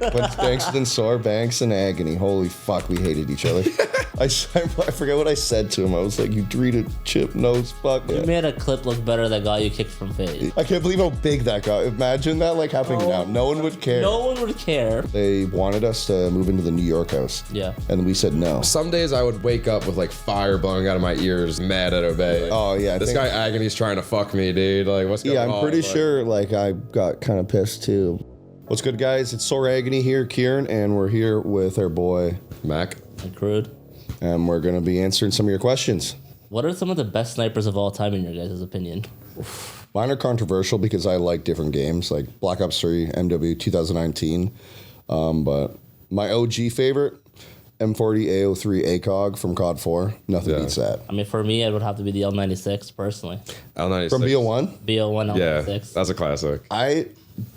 But Banks and SoaR, Banks and Agony. Holy fuck, we hated each other. I forget what I said to him. I was like, you treated chip nose fuck. You made a clip look better that got you kicked from FaZe. I can't believe how big that got. Imagine that like happening now. No one would care. No one would care. They wanted us to move into the New York house. Yeah. And we said no. Some days I would wake up with like fire blowing out of my ears, mad at Obey. Like, Oh yeah. this guy Agony's trying to fuck me, dude. Like, what's going on? Yeah, I'm pretty Like, sure like I got kind of pissed too. What's good, guys? It's SoaR Agony here, Kieran, and we're here with our boy Mac. And Crude. And we're gonna be answering some of your questions. What are some of the best snipers of all time in your guys' opinion? Mine are controversial because I like different games, like Black Ops 3, MW 2019. But my OG favorite, M40 AO3 ACOG from COD 4. Nothing beats that. I mean, for me, it would have to be the L96, personally. L96. From BO1? BO1 Yeah, L96. that's a classic. I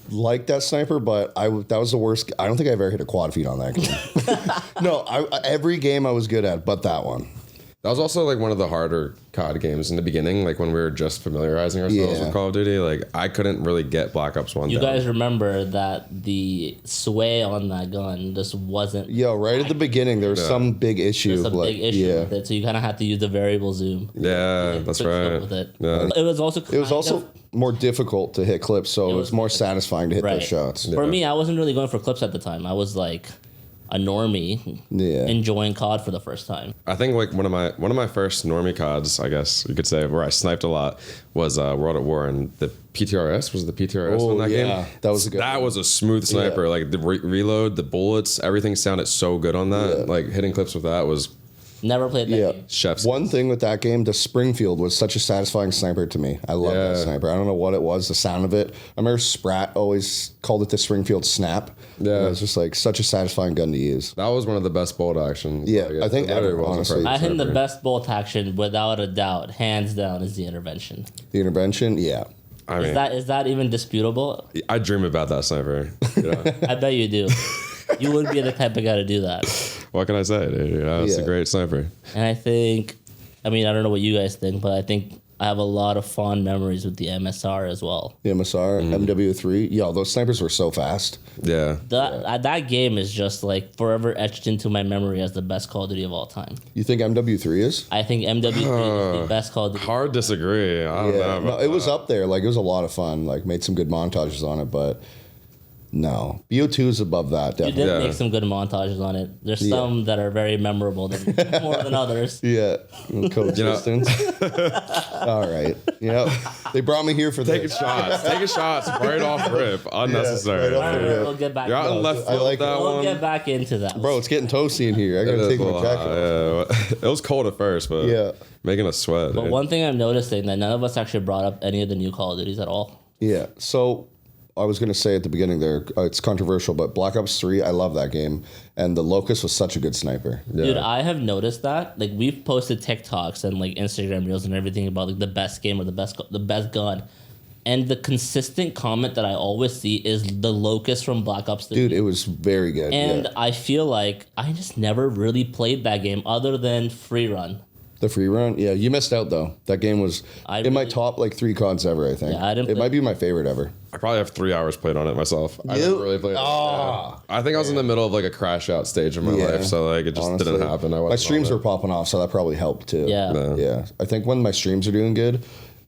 like that sniper, but that was the worst. I don't think I've ever hit a quad feed on that game. No, every game I was good at, but that one. That was also like one of the harder COD games in the beginning, like when we were just familiarizing ourselves with Call of Duty. Like I couldn't really get Black Ops 1 You down. guys remember that the sway on that gun just wasn't... Yo, right at the beginning, there was some big issue. There's a big issue with it, so you kind of had to use the variable zoom. Yeah, that's right. With it. Yeah. It was also more difficult to hit clips, so it was more satisfying to hit those shots. For me, I wasn't really going for clips at the time. I was like a normie enjoying COD for the first time. I think like one of my first normie CODs, I guess you could say, where I sniped a lot was World at War, and the PTRS was the PTRS in that game. That was a good That one. was a smooth sniper. Like the reload, the bullets, everything sounded so good on that. Like hitting clips with that was Never played that game. chef's. One thing with that game, the Springfield was such a satisfying sniper to me. I love that sniper. I don't know what it was, the sound of it. I remember Sprat always called it the Springfield Snap. Yeah. It was just like such a satisfying gun to use. That was one of the best bolt actions. Yeah, I think ever, honestly. I think the best bolt action, without a doubt, hands down, is the intervention. The intervention, yeah. I mean, Is that even disputable? I dream about that sniper. You know? I bet you do. You would be the type of guy to do that. What can I say, dude? You know, it's a great sniper. And I think, I mean, I don't know what you guys think, but I think I have a lot of fond memories with the MSR as well. The MSR, MW3. Yo, those snipers were so fast. Yeah. That game is just like forever etched into my memory as the best Call of Duty of all time. You think MW3 is? I think MW3 is the best Call of Duty. Hard disagree. I don't know. No, it was up there. Like, it was a lot of fun. Like, made some good montages on it, but no. BO2 is above that, You definitely. did make some good montages on it. There's some that are very memorable more than others. Yeah. Coexistence. All right. You know, they brought me here for Taking this. shots. Taking shots right off rip. Unnecessary. right off All right, we'll get back. You're out in left I field like that We'll one. get back into that. Bro, it's getting toasty in here. I gotta take my jacket off. Yeah. It was cold at first, but making us sweat. But dude. one thing I'm noticing that none of us actually brought up any of the new Call of Duties at all. Yeah. So I was gonna say at the beginning there, it's controversial, but Black Ops 3, I love that game, and the Locust was such a good sniper. Dude, I have noticed that. Like, we've posted TikToks and like Instagram reels and everything about like the best game or the best gun. And the consistent comment that I always see is the Locust from Black Ops 3. Dude, it was very good. And I feel like I just never really played that game other than Free Run. The free run, yeah, you missed out though. That game was in my really- top like 3 CODs ever. I think. Yeah, I didn't It play- might be my favorite ever. I probably have 3 hours played on it myself. I didn't really play it. Ah. I think I was in the middle of like a crash out stage of my life, so like it just Honestly, didn't happen. My streams were popping off, so that probably helped too. Yeah. Yeah. I think when my streams are doing good,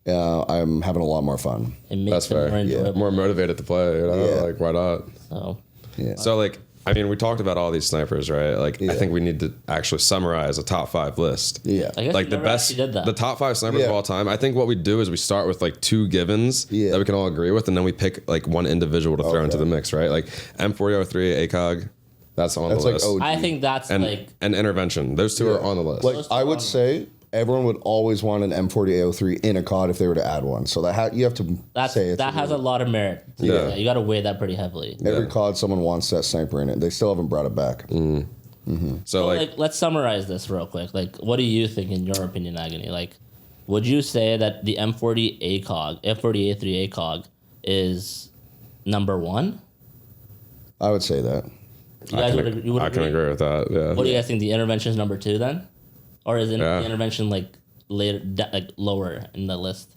I'm having a lot more fun. It makes That's it more fair. enjoyable. More motivated to play. You know? Yeah. Like why not? So, Yeah. So like, I mean, we talked about all these snipers, right? Like, I think we need to actually summarize a top 5 list. Yeah. I guess Like we the never best, actually did that. the top 5 snipers of all time. I think what we do is we start with like 2 givens that we can all agree with, and then we pick like one individual to throw into the mix, right? Like M4003 ACOG, that's on the like list. OG. I think that's like... And intervention, those 2 are on the list. Like I would say, everyone would always want an M40A03 in a COD if they were to add one. So that you have to say it. That has a lot of merit. Yeah. You got to weigh that pretty heavily. Every COD, someone wants that sniper in it. They still haven't brought it back. So Like, let's summarize this real quick. Like, what do you think, in your opinion, Agony? Like, would you say that the M40 ACOG, M40A3 ACOG is number 1? I would say that. You guys would I can agree with that. Yeah. What do you guys think? The intervention is number 2 then? Or is the intervention like later, like lower in the list?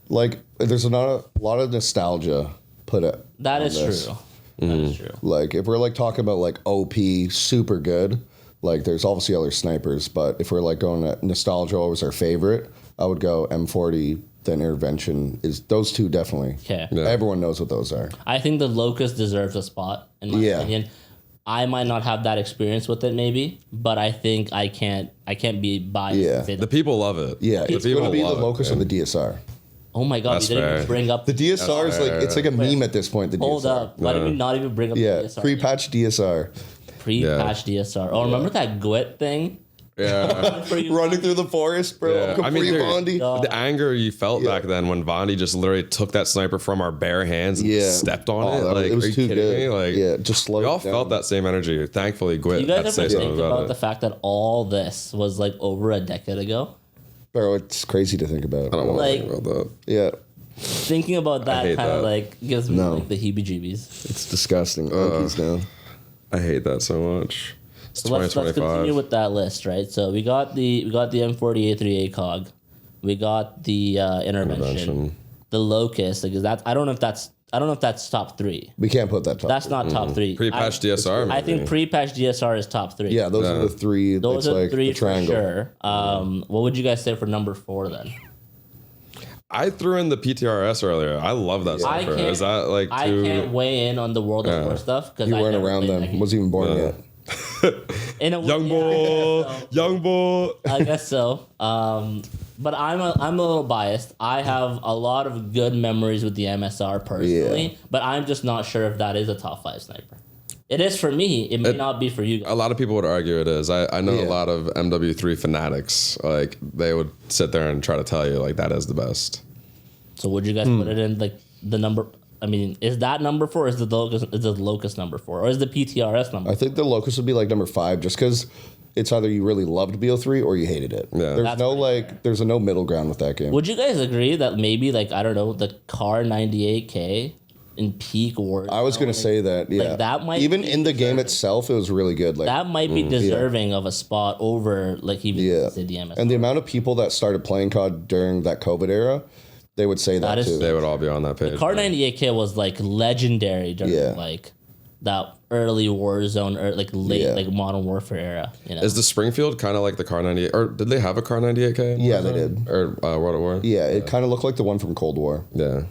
Like, there's not a lot of nostalgia put it. That is true. That is true. Like, if we're like talking about like OP, super good, like there's obviously other snipers, but if we're like going at nostalgia, always our favorite, I would go M40, then Intervention. Is those two definitely? Okay. Yeah. Everyone knows what those are. I think the Locust deserves a spot, in my opinion. I might not have that experience with it, maybe, but I think I can't be biased. Yeah. And say The that. people love it. Yeah, the it's going to be the love it, Locust or the DSR. Oh my god, That's we didn't fair. even bring up The DSR is like, it's like a meme at this point, the Hold DSR. up. Why did we not even bring up Yeah, the DSR? pre-patch DSR. Pre-patch DSR. Oh, remember that Gwidt thing? Yeah. For you- Running through the forest, bro. Yeah. I mean, Free dude, Vondi. the anger you felt back then when Vondi just literally took that sniper from our bare hands and Yeah. stepped on it. That Like, it was are you too kidding good. me? Like, Yeah, just slow we all it down. felt that same energy. Thankfully, Gwidt You had to guys say ever something think about about it. the fact that all this was like over a decade ago? Bro, it's crazy to think about. I don't want like- to think about that. Yeah, Thinking about that hate kind of that. like gives me No. like the heebie-jeebies. it's disgusting. Monkeys now. I hate that so much. It's So let's continue 2025. with that list, right? So we got the M40A3 ACOG, we got the intervention, the Locust. Like, is that I don't know if that's top 3. We can't put that top. That's not top 3. Pre-patch DSR. I think maybe. pre-patch DSR is top 3. Yeah, those Yeah. are the three. those It's are like 3 the triangle. for sure. What would you guys say for number 4 then? I threw in the PTRS earlier. I love that I sniper. can't- Is that like I too? can't weigh in on the World of War stuff because You weren't around them. Wasn't even born yet. In a Young boy, young boy. I guess so. But I'm a little biased. I have a lot of good memories with the MSR personally, but I'm just not sure if that is a top 5 sniper. It is for me. It may not be for you guys. A lot of people would argue it is. I know a lot of MW3 fanatics. Like they would sit there and try to tell you like that is the best. So would you guys put it in like the number? I mean, is that number 4? Or is the Locust number 4? Or is the PTRS number? I think the Locust would be like number 5, just because it's either you really loved BO3 or you hated it. Yeah. There's That's no pretty like, there's no middle ground with that game. Would you guys agree that maybe like I don't know the Car 98K in peak war? I was gonna say that. Yeah, that might even be in the game deserving. itself, it was really good. Like that might be deserving of a spot over like even say the MSR. and the amount of people that started playing COD during that COVID era, they would say that, That is- too. They would all be on that page. Car 98K was like legendary during like that early Warzone or like late like Modern Warfare era. You know, Is the Springfield kind of like the Car 98? Or did they have a Car 98K? Yeah, they did. Or World at War? Yeah, it kind of looked like the one from Cold War. Yeah.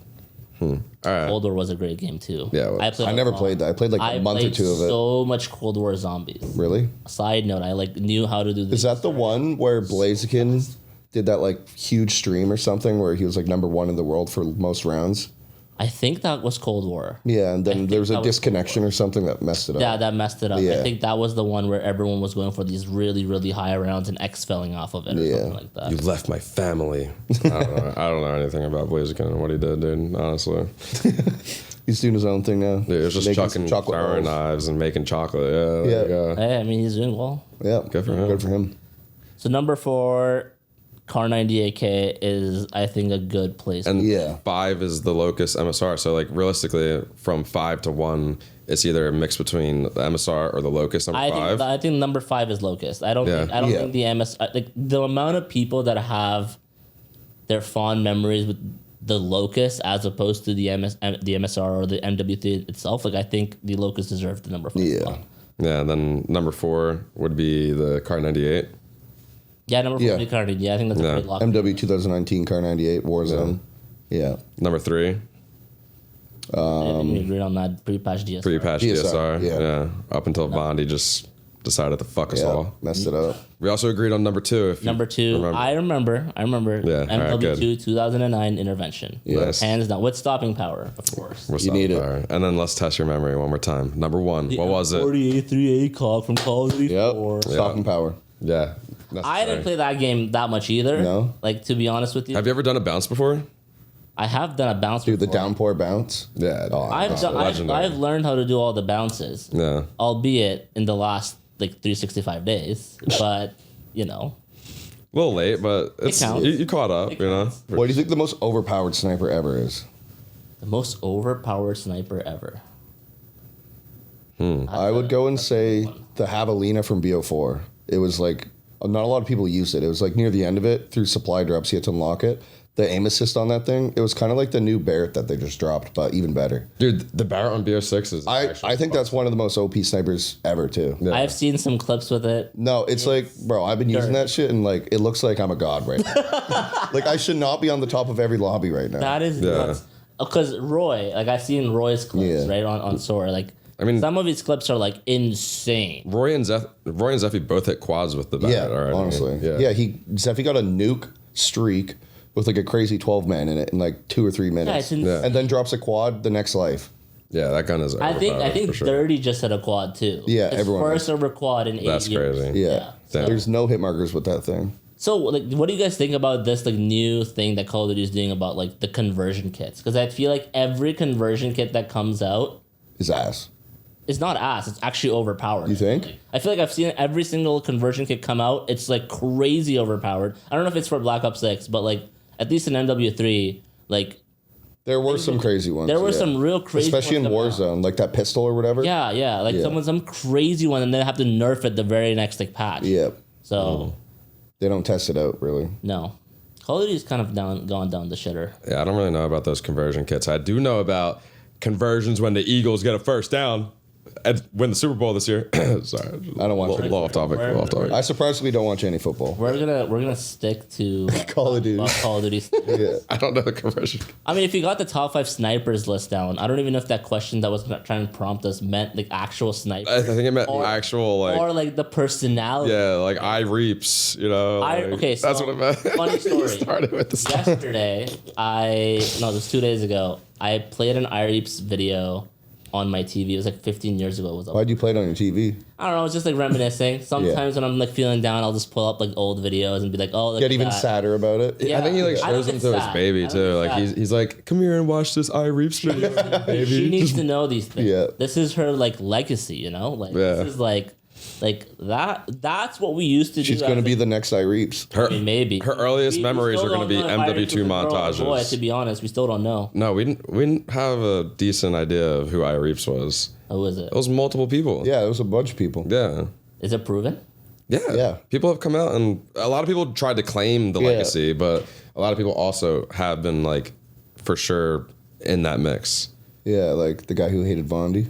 All right. Cold War was a great game too. Yeah, it was. I never played that. I played like a month or two of it. So much Cold War zombies. Really? Side note, I like knew how to do this. Is that the one where Blaziken did that like huge stream or something where he was like number 1 in the world for most rounds? I think that was Cold War. Yeah, and then there was that a was disconnection or something that messed it up. Yeah, that messed it up. I Yeah. think that was the one where everyone was going for these really, really high rounds and X-felling off of it or Yeah. something like that. You left my family. I don't know anything about Blaziken and what he did, dude. Honestly, He's doing his own thing now. dude, it was just Making chucking some chocolate sour balls. knives and making chocolate. Yeah, there you go. Hey, I mean, he's doing well. Yeah, Good for him. Good for him. So number 4, Car 98K is, I think, a good place. And Yeah. 5 is the Locust MSR. So like realistically, from 5 to 1, it's either a mix between the MSR or the Locust number 5. I think number 5 is Locust. I don't Yeah. think the MS like the amount of people that have their fond memories with the Locust as opposed to the MSR or the MW3 itself. Like I think the Locust deserves the number 5 Yeah. spot. Yeah, and then number 4 would be the Car 98. Yeah, number 4 Yeah. would be Cardi. Yeah, I think that's a Yeah. great lock. MW 2019 Car 98 Warzone. Yeah. Number 3, I think we agreed on that pre-patch DSR. pre-patch DSR, DSR. yeah. Yeah. Up until Vondi just decided to fuck us Yeah. all. Messed it up. We also agreed on number 2. If you Number 2, remember. I remember. Yeah, all right, MW2 2009 intervention. Yeah. Nice. Hands down. With stopping power, of course. What's You up, need it. Barry? And then let's test your memory one more time. Number 1, what was it? 48-3 ACOG from Call of Duty Yep. 4. Stopping power. Yeah. I didn't play that game that much either. No? Like, to be honest with you. Have you ever done a bounce before? I have done a bounce Dude, the before. downpour bounce. Yeah. I've learned how to do all the bounces, Yeah. albeit in the last like 365 days. But you know, A little late, but it's counts. you caught up, It you know? counts. What do you think the most overpowered sniper ever is? the most overpowered sniper ever. I would go and say the Javelina from BO4. It was like, not a lot of people used it. It was like near the end of it, through supply drops, you had to unlock it. the aim assist on that thing, it was kind of like the new Barrett that they just dropped, but even better. Dude, the Barrett on BO6 is. I think that's one of the most OP snipers ever too. Yeah. I've seen some clips with it. No, it's like, bro, I've been using that shit and like it looks like I'm a god right now. Like I should not be on the top of every lobby right now. That is nuts. Because Roy, like I've seen Roy's clips right on SoaR. Like I mean, some of his clips are like insane. Roy and Zeffy both hit quads with the Barrett. Yeah, already. honestly, Zeffy got a nuke streak with like a crazy 12-man in it in like 2 or 3 minutes, and then drops a quad the next life. Yeah, that gun is. I think sure. 30 just hit a quad too. Yeah, his everyone. First over quad in 8 years. That's crazy. Yeah. There's no hit markers with that thing. So, like, what do you guys think about this like new thing that Call of Duty is doing about like the conversion kits? Because I feel like every conversion kit that comes out is ass. It's not ass. It's actually overpowered. You think? I feel like I've seen every single conversion kit come out. It's like crazy overpowered. I don't know if it's for Black Ops 6, but like at least in MW3, like there were some crazy ones. There were some real crazy especially ones in Warzone, like that pistol or whatever. Yeah. Like some crazy one, and then have to nerf it the very next like patch. Yeah. So they don't test it out really. No. Call of Duty's kind of gone down the shitter. Yeah, I don't really know about those conversion kits. I do know about conversions when the Eagles get a first down and win the Super Bowl this year. Sorry, I don't want a little off topic. I surprisingly don't watch any football. We're gonna stick to Call of Duty. Call of Duty. Yeah. I don't know the conversion. I mean, if you got the top 5 snipers list down, I don't even know if that question that was trying to prompt us meant like actual snipers. I think it meant actual like or like the personality. Yeah, like IReapZz. You know. Okay, so that's what it meant. Funny story. Started with the Yesterday, it was 2 days ago. I played an IReapZz video on my TV. It was like 15 years ago. Why'd you play it on your TV? I don't know. It's just like reminiscing. Sometimes when I'm like feeling down, I'll just pull up like old videos and be like, "Oh, look get at even that." sadder about it. Yeah, I think he like shows them to his baby too. Like he's like, "Come here and watch this IReapZz video, baby." She needs to know these things. Yeah. This is her like legacy, you know? Like this is like that's what we used to do. She's going to be the next IReapZz. Maybe her earliest memories are going to be MW2 montages. Boy, to be honest, we still don't know. No, we didn't have a decent idea of who IReapZz was. Who is it? It was multiple people. Yeah, it was a bunch of people. Yeah. Is it proven? Yeah. People have come out, and a lot of people tried to claim the legacy, but a lot of people also have been like, for sure, in that mix. Yeah, like the guy who hated Vondi.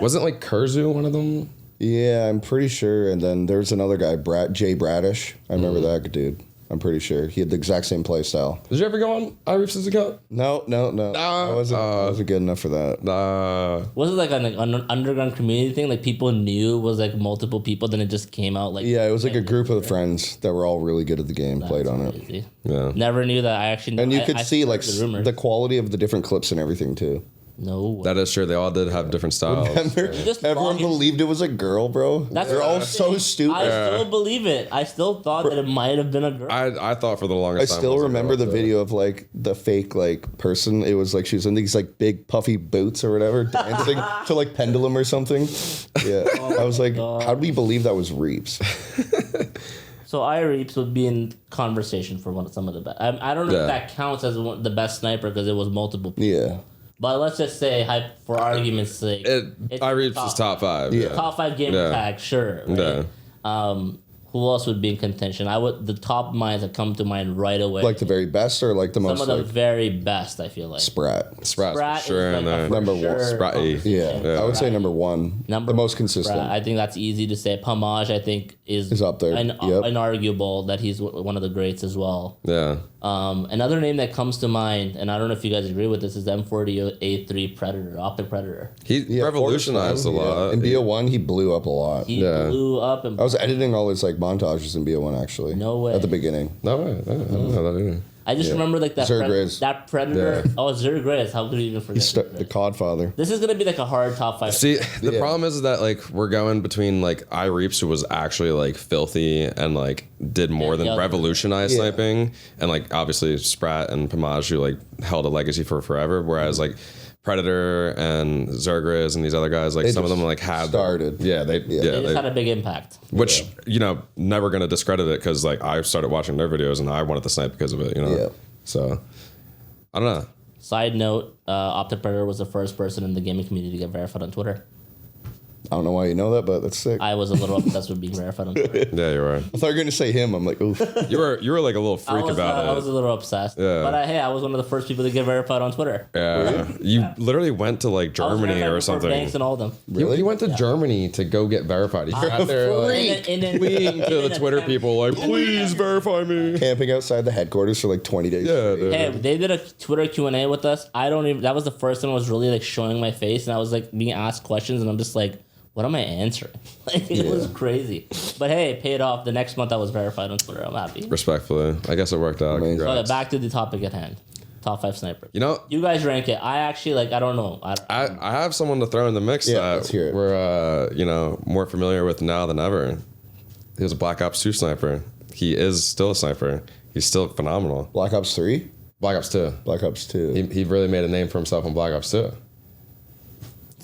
Wasn't like Kurzu one of them? Yeah, I'm pretty sure. And then there's another guy, Jay Bradish. I remember that dude. I'm pretty sure he had the exact same play style. Did you ever go on IReapZz's account? No. I wasn't good enough for that. Was it like an underground community thing? Like people knew it was like multiple people, then it just came out like. Yeah, it was like a group of friends that were all really good at the game, played on crazy. it. Yeah. Never knew that. I actually. And you could see like the quality of the different clips and everything too. No. That is true. They all did have different styles. Everyone believed it was a girl, bro. They're all so stupid. I still believe it. I still thought that it might have been a girl. I thought for the longest time. I still remember the video of like the fake like person. It was like she was in these like big puffy boots or whatever, dancing to like Pendulum or something. Yeah. I was like, how do we believe that was ReapZz? So IReapZz would be in conversation for some of the best. I don't know if that counts as the best sniper because it was multiple people. Yeah. But let's just say, for argument's sake, IReapZz is top 5. Yeah. Top 5 gamer tag, sure. Right? Yeah. Who else would be in contention? The top minds that come to mind right away. Like the very best or like the most? Some of the very best, I feel like. Sprat for sure. Is like number one. Sprat. Yeah. I would say number 1. The most consistent. Sprat. I think that's easy to say. Pomage, I think, is up there. Inarguable that he's one of the greats as well. Yeah. Another name that comes to mind, and I don't know if you guys agree with this, is M40A3 Predator, OpTic Predator. He revolutionized a lot. In BO1, he blew up a lot. He blew up. And I was editing all his like montages in BO1 actually. No way. At the beginning. No way. I don't know that either. I just remember like that that Predator. Yeah. Oh, Zergriz. How could you even forget? The COD father. This is gonna be like a hard top 5. See, the problem is that like we're going between like IReapZz, who was actually like filthy and like did more than revolutionize sniping, and like obviously Sprat and Pomage, who like held a legacy for forever, whereas like Predator and Zergriz and these other guys, like some of them like had started. They just had a big impact. Which never gonna discredit it because like I started watching their videos and I wanted to snipe because of it. Yeah. So I don't know. Side note: OpTic Predator was the first person in the gaming community to get verified on Twitter. I don't know why you know that, but that's sick. I was a little obsessed with being verified on Twitter. Yeah, you're right. I thought you were going to say him. I'm like, oof. You were like a little freak about it. I was a little obsessed. Yeah. But I was one of the first people to get verified on Twitter. Yeah. You literally went to like Germany or something. Banks and all of them. You went to Germany to go get verified. You got there like pleading to the Twitter people like, please verify me. Camping outside the headquarters for like 20 days. Yeah, dude. Hey, they did a Twitter Q&A with us. That was the first time I was really like showing my face, and I was like being asked questions, and I'm just like, what am I answering? Like, it was crazy. But hey, it paid off. The next month I was verified on Twitter. I'm happy. Respectfully. I guess it worked out. Amazing. Congrats. So back to the topic at hand. Top 5 snipers. You know, You guys rank it. I actually, I don't know. I have someone to throw in the mix let's hear that it. we're more familiar with now than ever. He was a Black Ops 2 sniper. He is still a sniper. He's still phenomenal. Black Ops 3? Black Ops 2. Black Ops 2. He really made a name for himself on Black Ops 2.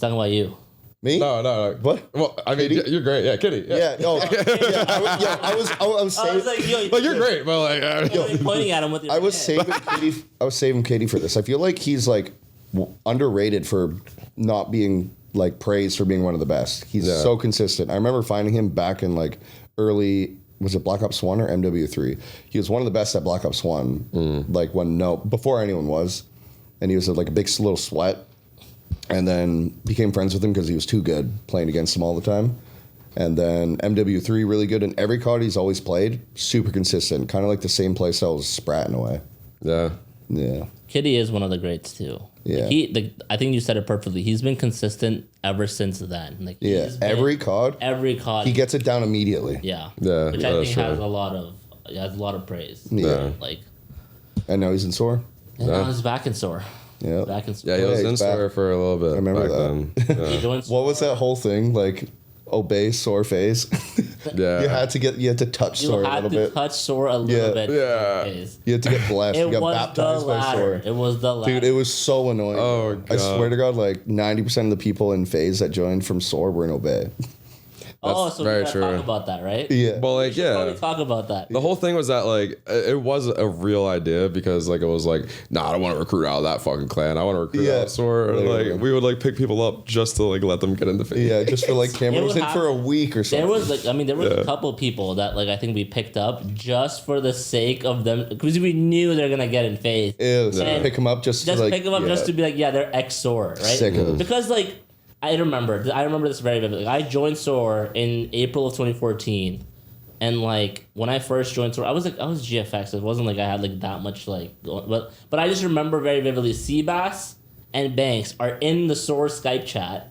Talking about you. Me? No. What? Well, I mean, you're great. Yeah, Kitty. Yeah, no. I was I was saving. like, yo, But you're great. But like, you're pointing at him with your I was hand. saving Katie for this. I feel like he's like underrated for not being like praised for being one of the best. He's so consistent. I remember finding him back in like early, was it Black Ops 1 or MW3? He was one of the best at Black Ops 1, like before anyone was. And he was like a big little sweat. And then became friends with him because he was too good playing against him all the time. And then MW3 really good. And every COD he's always played, super consistent. Kind of like the same play style as Sprat in a way. yeah. Yeah. Kitty is one of the greats too. Yeah. I think you said it perfectly. He's been consistent ever since then. Like Yeah. he's been- Every COD, he gets it down immediately. Yeah. Yeah, Which I that's think has true. a lot of praise. Yeah. Like, And now he's in SoaR. and now he's back in SoaR. Yeah. Back in SoaR. Yeah, he was he's in back. store for a little bit. I remember back that. then. He joined What was that whole thing? Like, obey SoaR phase? Yeah. you had to touch You SoaR a had little to bit. touch SoaR a little bit. Yeah. You had to get blessed. It You got was the baptized by ladder. SoaR. It was the ladder. Dude, it was so annoying. Oh, I God. swear to God, like 90% of the people in FaZe that joined from SoaR were in Obey. That's so very we're gonna true. talk about that, right? Yeah. Well, like, Probably yeah. talk about that. The whole thing was that, like, it was a real idea because, like, it was like, nah, I don't want to recruit out of that fucking clan. I want to recruit out of SoaR. literally. Like, we would, like, pick people up just to, like, let them get into FaZe. Yeah, just for like Cameron It was would in for a happen. week or something. There was a couple people that like I think we picked up just for the sake of them because we knew they're gonna get in FaZe. Ew, so And pick him up just to Just like, pick them up just to be like, yeah, they're ex SoaR, right? Sick of them. Because like I remember this very vividly. I joined SoaR in April of 2014, and like when I first joined SoaR, I was GFX. It wasn't like I had like that much like, but I just remember very vividly. Seabass and Banks are in the SoaR Skype chat,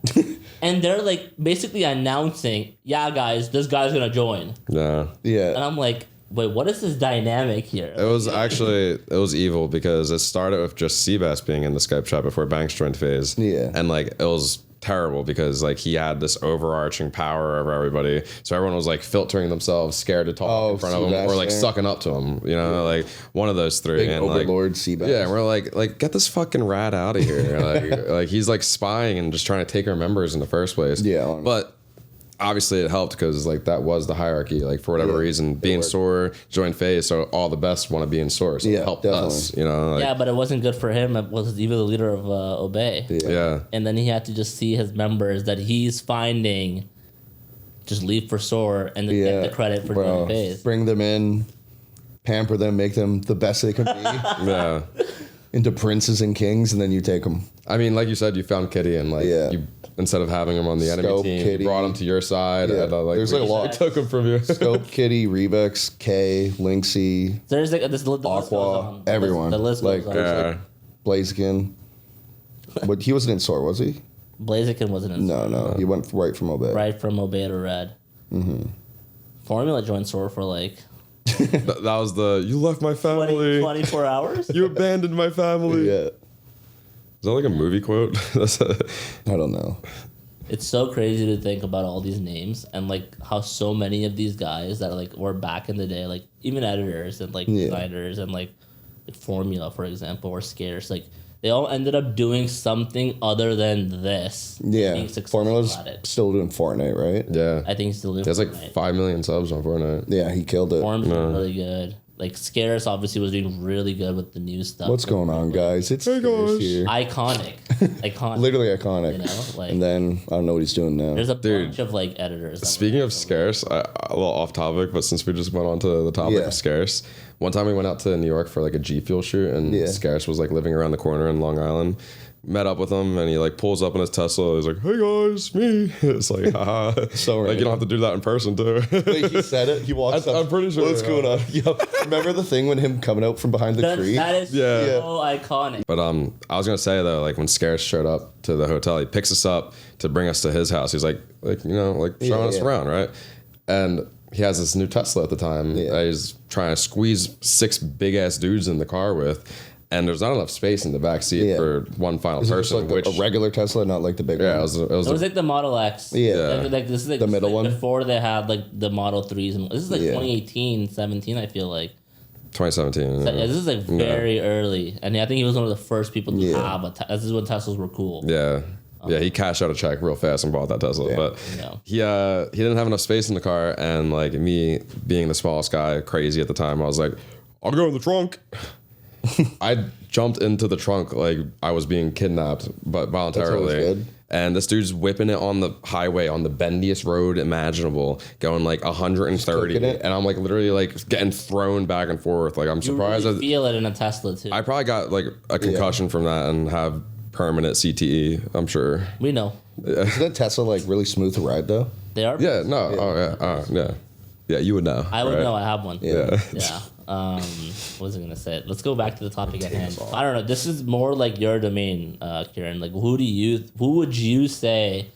and they're like basically announcing, "Yeah, guys, this guy's gonna join," Yeah. Yeah. and I'm like, "Wait, what is this dynamic here?" It was evil because it started with just Seabass being in the Skype chat before Banks joined FaZe. Yeah. And like it was terrible because like he had this overarching power over everybody. So everyone was like filtering themselves, scared to talk in front of him Seabass or like there. sucking up to him. You know, like one of those three. Big and like overlord Seabass. yeah, and we're like get this fucking rat out of here. like he's like spying and just trying to take our members in the first place. Yeah, honestly. But obviously it helped because like that was the hierarchy. Like for whatever reason, being SoaR, joined FaZe, so all the best want to be in SoaR. So Yeah, it helped definitely. us. You know, like, Yeah, but it wasn't good for him. It was even the leader of Obey. yeah. And then he had to just see his members that he's finding just leave for SoaR and then get the credit for joining FaZe. Bring them in, pamper them, make them the best they can be Yeah. into princes and kings, and then you take them. I mean, like you said, you found Kitty and like you instead of having him on the enemy Scope, team, Kitty. you brought him to your side. Yeah. And, like, There's, like, a lot. we took him from you. Scope, Kitty, IReapZz, K, Lynxy, There's like this the list goes Aqua, on. everyone. The list Like, goes on. Yeah. Blaziken. But he wasn't in SoaR, was he? Blaziken wasn't in No. He went right from Obey. right from Obey to Red. Mm-hmm. Formula joined SoaR for like That was the you left my 20, family. 24 hours. You abandoned my family. Yeah. Is that like a movie quote? That's I don't know. It's so crazy to think about all these names and like how so many of these guys that like were back in the day, like even editors and like designers and like Formula, for example, or Scarce, like they all ended up doing something other than this. Yeah. being successful Formula's at it. still doing Fortnite, right? yeah. I think he's still doing He has like Fortnite. 5 million subs on Fortnite. Yeah, he killed it. Form's been really good. Like Scarce obviously was doing really good with the new stuff. What's going on, guys? It's Scarce here. Iconic. Literally iconic. You know, like, and then I don't know what he's doing now. There's a bunch of like editors. Speaking of Scarce, a little off topic, but since we just went on to the topic of Scarce, one time we went out to New York for like a G Fuel shoot, and Scarce was like living around the corner in Long Island. Met up with him, and he like pulls up in his Tesla. He's like, "Hey guys, me." It's like, haha. So like you don't have to do that in person too. Wait, he said it. He walks up. I'm pretty sure. What's going on? Yep. Remember the thing when him coming out from behind the tree? That is so iconic. But I was gonna say though, like when Scarce showed up to the hotel, he picks us up to bring us to his house. He's like showing us around, right? And he has this new Tesla at the time. Yeah. He's trying to squeeze 6 big ass dudes in the car with. And there's not enough space in the back seat for one final person. Like a regular Tesla, not like the big one. It was like the Model X. Yeah. Like this is like the middle one. Before they had like the Model 3s. And this is like 2018, 17, I feel like. 2017. So, this is like very early. And I think he was one of the first people to have a Tesla. This is when Teslas were cool. Yeah. Yeah, he cashed out a check real fast and bought that Tesla. Yeah. But he didn't have enough space in the car. And like me being the smallest guy, crazy at the time, I was like, I'll go in the trunk. I jumped into the trunk like I was being kidnapped, but voluntarily. And this dude's whipping it on the highway on the bendiest road imaginable, going like 130, and I'm like literally like getting thrown back and forth. Like I'm surprised. You really feel it in a Tesla too. I probably got like a concussion from that and have permanent CTE. I'm sure. We know. Isn't that Tesla like really smooth to ride though? They are. Yeah. No. Oh yeah. Yeah. You would know. I would know. I have one. Yeah. What was I gonna say? Let's go back to the topic at hand. I don't know. This is more like your domain, Kieran. Like, who would you say,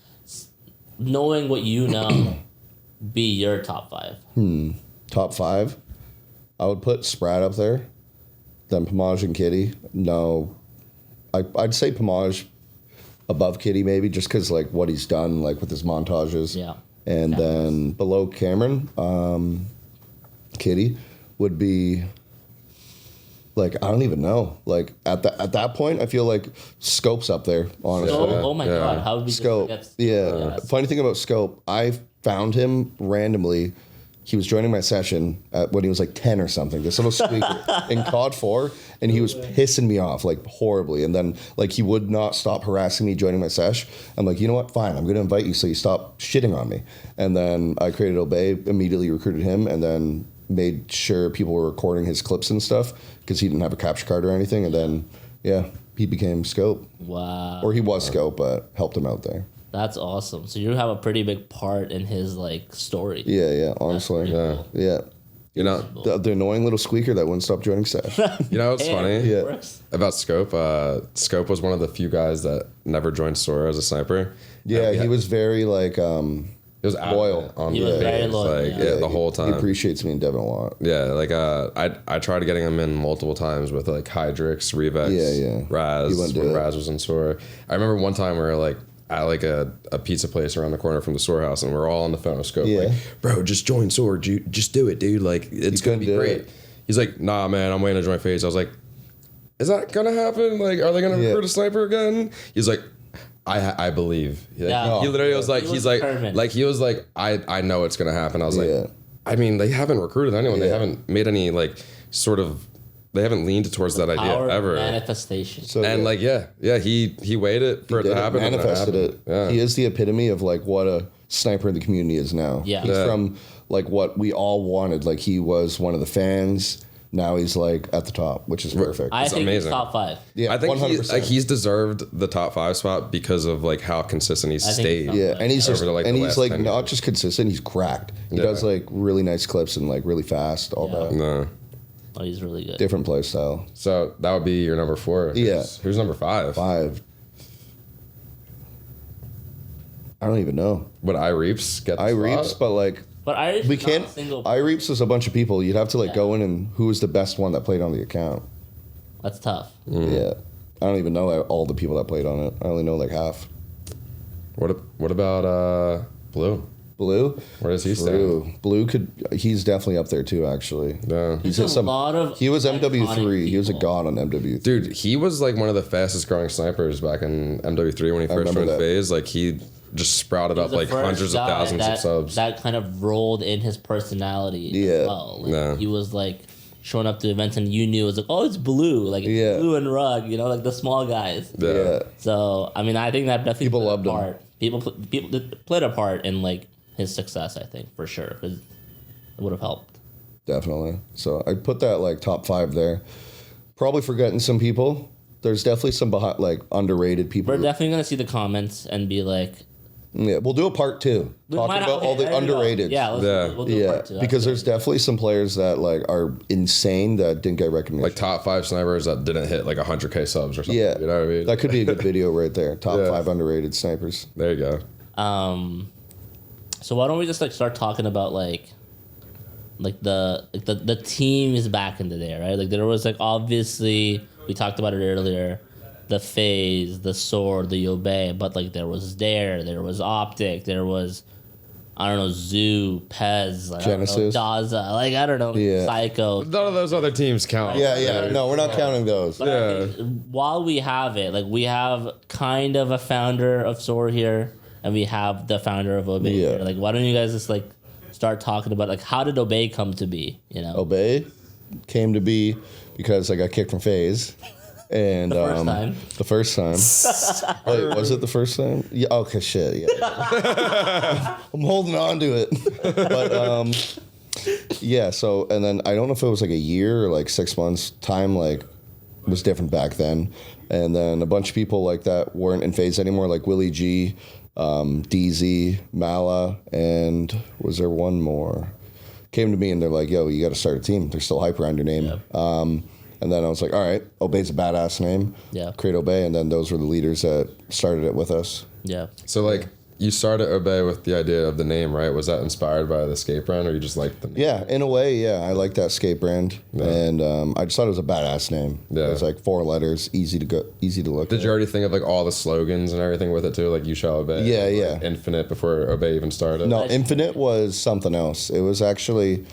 knowing what you know, be your top 5? Top 5? I would put Sprat up there, then Pomage and Kitty. No, I'd say Pomage above Kitty maybe, just because like what he's done like with his montages. Yeah. And then below Cameron, Kitty would be like, I don't even know. Like at that point, I feel like Scope's up there, honestly. Oh my god, how would we Scope? Funny thing about Scope, I found him randomly. He was joining my session when he was like 10 or something. This little squeaker in COD 4, and he was pissing me off like horribly. And then like he would not stop harassing me joining my sesh. I'm like, you know what? Fine, I'm going to invite you so you stop shitting on me. And then I created Obey, immediately recruited him, and then made sure people were recording his clips and stuff because he didn't have a capture card or anything. And then he became Scope. Wow. Or he was Scope, but helped him out there. That's awesome. So you have a pretty big part in his like story. Yeah, honestly. Cool. Yeah. You know, the annoying little squeaker that wouldn't stop joining sesh. You know what's funny? Yeah. About Scope? Scope was one of the few guys that never joined SoaR as a sniper. Yeah, he was very like he was loyal. He was very loyal. Like, the whole time. He appreciates me and Devin a lot. Yeah, like I tried getting him in multiple times with like Hydrix, Revex, Raz, when Raz was in SoaR. I remember one time we were like at like a pizza place around the corner from the SoaR house, and we're all on the phone with Scope. Like, bro, just join SoaR. Just do it, dude. Like, it's going to be great. He's like, nah, man, I'm waiting to join FaZe. I was like, is that going to happen? Like, are they going to recruit a sniper again? He's like, I believe. Like, he literally was like, he was like, I know it's going to happen. I was like, I mean, they haven't recruited anyone. They haven't made any like sort of, they haven't leaned towards that idea ever. Manifestation. So, and he waited for it to happen. Manifested it. Yeah. He is the epitome of like what a sniper in the community is now. Yeah. He's from like what we all wanted. Like he was one of the fans. Now he's like at the top, which is perfect. I think he's top 5. Yeah, I think he's deserved the top 5 spot because of like how consistent he's stayed. Yeah, and he's just, and he's like not just consistent, he's cracked. He does like really nice clips and like really fast, all that. No. Oh, he's really good. Different play style. So that would be your number 4. Who's number 5? 5. I don't even know. Would IReapZz get the IReapZz, spot? but like but IReapZz we can't. IReapZz is a bunch of people. You'd have to like go in and who was the best one that played on the account. That's tough. Yeah, I don't even know all the people that played on it. I only know like half. What about Blue? Blue? Where does he stand? Blue he's definitely up there too, actually. Yeah. He was MW3. He was a god on MW3. Dude, he was like one of the fastest growing snipers back in MW3 when he first joined FaZe. Like he just sprouted up like hundreds of thousands of subs. That kind of rolled in his personality as well. Like, he was like showing up to events and you knew it was like, oh, it's Blue, like Blue and Rug, you know, like the small guys. Yeah. So I mean, I think that definitely People loved him. People played a part in like his success. I think for sure because it would have helped. Definitely. So I put that like top 5 there. Probably forgetting some people. There's definitely some like underrated people. We're definitely gonna see the comments and be like, yeah, we'll do a part 2 talking about all the underrated. Yeah, we'll do a part 2. Because there's definitely some players that like are insane that didn't get recognition. Like top 5 snipers that didn't hit like 100K subs or something. Yeah, you know what I mean. That could be a good video right there. Top 5 underrated snipers. There you go. So why don't we just like start talking about like the team is back in the day, right? Like there was like obviously we talked about it earlier, the FaZe, the SoaR, the Obey, but like there was there was OpTic, there was I don't know Zoo, Pez, like, Genesis, Daza, like I don't know, Psycho. None of those other teams count. Yeah. No, we're not counting those. But I think while we have it, like we have kind of a founder of SoaR here, and we have the founder of Obey here. Like why don't you guys just like start talking about like how did Obey come to be? You know, Obey came to be because I got kicked from FaZe. And the first time. Wait, was it the first time? Yeah. Okay. Shit. Yeah. I'm holding on to it. But yeah. So and then I don't know if it was like a year or like 6 months. Time like was different back then. And then a bunch of people like that weren't in FaZe anymore, like Willie G, DZ, Mala, and was there one more? Came to me and they're like, "Yo, you got to start a team. There's still hype around your name." Yep. And then I was like, all right, Obey's a badass name. Yeah. Create Obey. And then those were the leaders that started it with us. Yeah. So, like, you started Obey with the idea of the name, right? Was that inspired by the skate brand or you just liked the name? Yeah, in a way, yeah. I like that skate brand. Yeah. And I just thought it was a badass name. Yeah. It was like 4 letters, easy to look Did you already think of, like, all the slogans and everything with it, too? Like, you shall obey? Yeah. Like, Infinite before Obey even started? No, Infinite was something else. It was actually...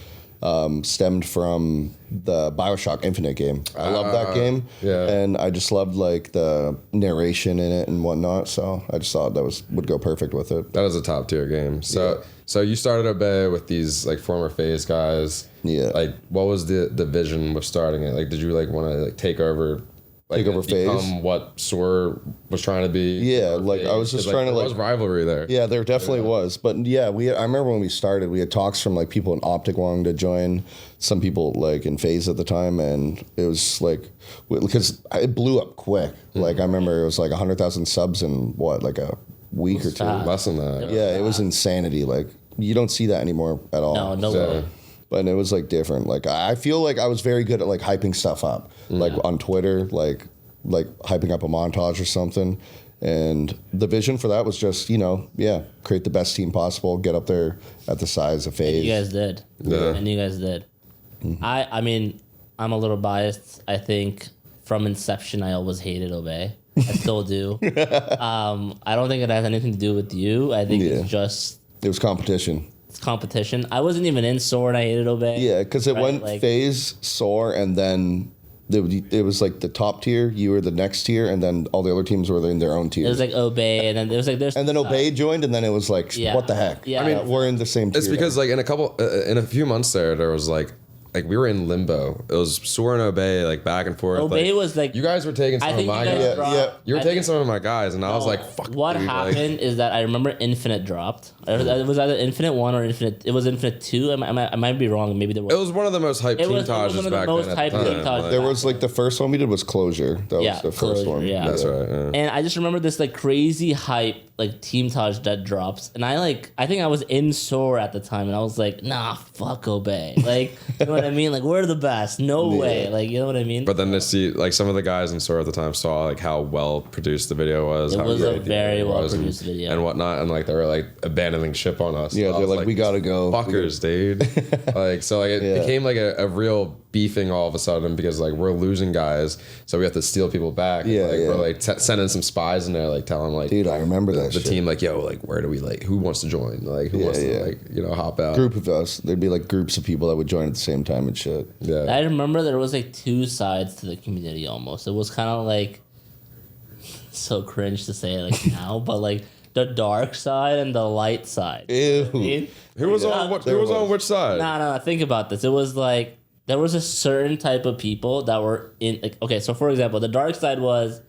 stemmed from the BioShock Infinite game. I love that game, and I just loved like the narration in it and whatnot. So I just thought that would go perfect with it. That was a top tier game. So you started Obey with these like former FaZe guys. Yeah. Like, what was the vision with starting it? Like, did you like want to like take over? Like, take over FaZe. What SoaR was trying to be. Yeah, like I was just trying to like. There was rivalry there. Yeah, there definitely was. But yeah, I remember when we started, we had talks from like people in OpTic wanting to join, some people like in FaZe at the time, and it was like because it blew up quick. Like I remember it was like 100,000 subs in what like a week or 2. Less than that. Yeah, it was insanity. Like you don't see that anymore at all. No way. But it was like different. Like I feel like I was very good at like hyping stuff up, like on Twitter, like hyping up a montage or something. And the vision for that was just, create the best team possible, get up there at the size of FaZe. And you guys did. Yeah. And you guys did. Mm-hmm. I mean, I'm a little biased. I think from inception, I always hated Obey. I still do. I don't think it has anything to do with you. I think it's just... It was competition. It's competition. I wasn't even in SoaR and I hated Obey. Yeah, because it went FaZe, SoaR, and then it was like the top tier. You were the next tier, and then all the other teams were in their own tier. It was like Obey, and then there was like and then Obey joined, and then it was like, what the heck? Yeah. I mean, we're in the same tier. It's because like in a few months there was like we were in limbo. It was SoaR and Obey like back and forth. Obey was like you guys were taking some of my guys. You were taking some of my guys, and I was like, "Fuck." What happened is that I remember Infinite dropped. It was either Infinite 1 or Infinite. It was Infinite 2. I might be wrong. Maybe there was. It was one of the most hyped team tages back then. There was like the first one we did was Closure. That was the first one. Yeah, that's right. Yeah. And I just remember this like crazy hype like team taj that drops, and I think I was in SoaR at the time, and I was like, nah, fuck Obey. Like, you know what I mean? Like, we're the best. No way. Like, you know what I mean? But then to see like some of the guys in SoaR at the time saw like how well produced the video was. It was a very well produced video and whatnot, and like they were like abandoning ship on us. Yeah, they're like, we gotta go, fuckers, dude. Like, so like it became like a real beefing all of a sudden because like we're losing guys, so we have to steal people back. Yeah, we're like sending some spies in there, like telling like, dude, I remember that. The team like, yo, like where do we like who wants to join? Like who wants to like hop out? Group of us. There'd be like groups of people that would join at the same time and shit. Yeah, I remember there was like 2 sides to the community almost. It was kind of like so cringe to say it like now, but like the dark side and the light side. Ew. Who was on which side? No. Think about this. It was like there was a certain type of people that were in, like, okay, so for example, the Darkside was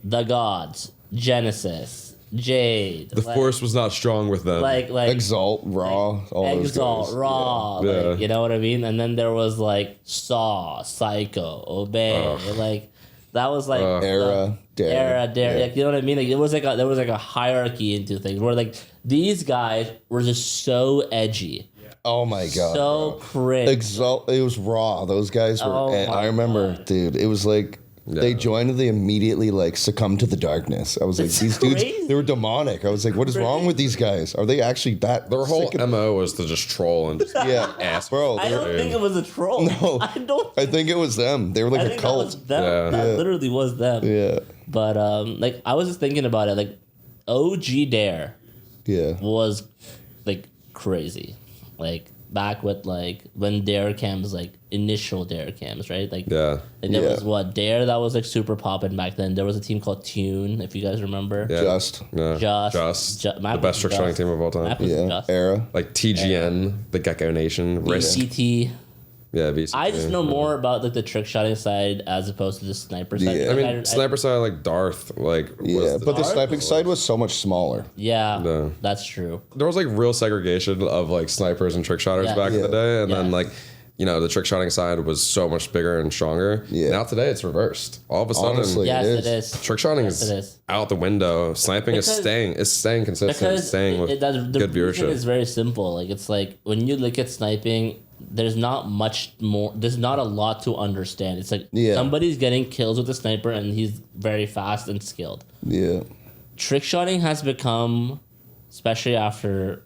the gods, Genesis, Jade. The force was not strong with them. like Exalt, Raw, all those Exalt, guys. Raw, Yeah. like, you know what I mean? And then there was like SoaR, Psycho, Obey, like that was like Era, Dare. Dare. Like, you know what I mean? Like there was like a hierarchy into things where like these guys were just so edgy, Oh my god. so bro. cringe. Exalt. It was Raw. Those guys were. Oh and my I remember, God. dude. It was like. They joined and they immediately like succumbed to the darkness. I was like, It's these crazy. dudes, they were demonic. I was like, what is wrong with these guys? Are they actually that? Their whole sick of- MO was to just troll and just yeah, ass. bro. I they don't were- think it was a troll. No. I think it was them. They were like a think that was cult. them. Yeah. That Yeah. literally was them. Yeah, But like I was just thinking about it. Like OG Dare yeah, was like crazy. Like back with like when Dare cams, like initial Dare cams, right? Like Yeah. like there Yeah. was what Dare that was like super popping back then. There was a team called Tune, if you guys remember. Yeah. Just. Yeah. Just the Map best was trick-shotting Just. team of all time. Map was yeah. Just. Era. Like TGN, the Gecko Nation, Risk. VCT. Yeah, VCT. I just know more about like the trick shotting side as opposed to the sniper side. Yeah. I Like, mean, sniper side like Darth, like Yeah, was but the Dark sniping side was so much smaller. yeah, No. that's true. there was like real segregation of like snipers and trick shotters Yeah. back in the day, and then Yeah. like the trick shotting side was so much bigger and stronger. Yeah. Now today it's reversed. All of a sudden, Honestly, Yes, it it is. is. trick shotting Yes, it is is. out the window. Sniping is Because- staying consistent, Because staying with the good reason viewership. is very simple. Like it's like when you look at sniping, there's not much more. There's not a lot to understand. It's like Yeah. somebody's getting kills with a sniper and he's very fast and skilled. Yeah, Trick shotting has become, especially after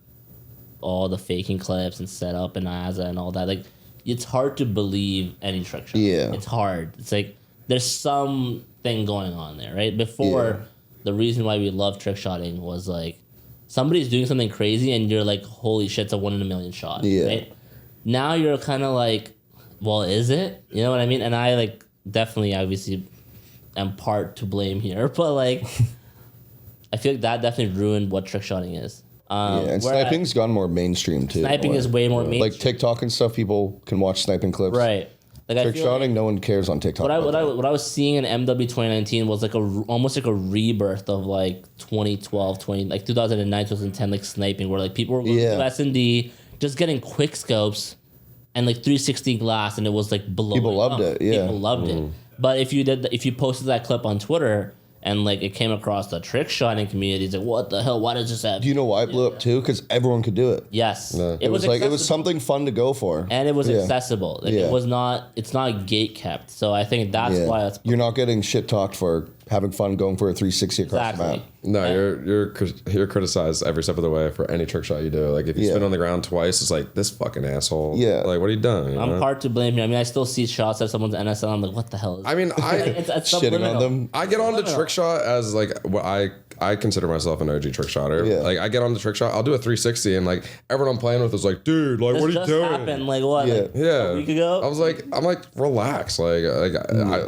all the faking clips and setup and Asa and all that. Like it's hard to believe any trick shot. Yeah. It's hard. It's like there's something going on there, right? Before Yeah. the reason why we love trick shotting was like somebody's doing something crazy and you're like, holy shit, it's a 1 in a million shot. Yeah. Right? Now you're kind of like, well, is it? You know what I mean? And I like definitely obviously am part to blame here, but like I feel like that definitely ruined what trick shotting is. yeah. And whereas sniping's gone more mainstream too. sniping is way more like mainstream. TikTok and stuff. People can watch sniping clips. Right. Like I Trick feel like shotting, no one cares on TikTok. what I was seeing in MW 2019 was like almost like a rebirth of like 2012, 2009, 2010 like sniping where like people were going Yeah. to S&D just getting quick scopes and like 360 glass and it was like blowing People loved up. it, yeah. People loved it. But if you posted that clip on Twitter and like it came across the trick shotting community, it's like what the hell? Why does this have? Do you know why it blew up too? Because everyone could do it. Yes, It was like it was accessible. something fun to go for. And it was Yeah. accessible. Like Yeah. it was not. It's not gate kept. So I think that's Yeah. why it's You're not getting shit talked for having fun going for a 360 across the exactly. map. No, you're criticized every step of the way for any trick shot you do. Like if you Yeah. spin on the ground twice, it's like this fucking asshole. Yeah. Like what are you doing? I'm part to blame here. I mean, I still see shots at someone's NSL. I'm like, what the hell is? I mean, it's Shitting subliminal. on them. I get on the Subliminal. trick shot as like what I consider myself an OG trick shotter. Yeah. Like I get on the trick shot, I'll do a 360, and like everyone I'm playing with is like, dude, like This what are you just doing? happened. Like what? Yeah. Like, Yeah, a week ago. I'm like, relax. Like I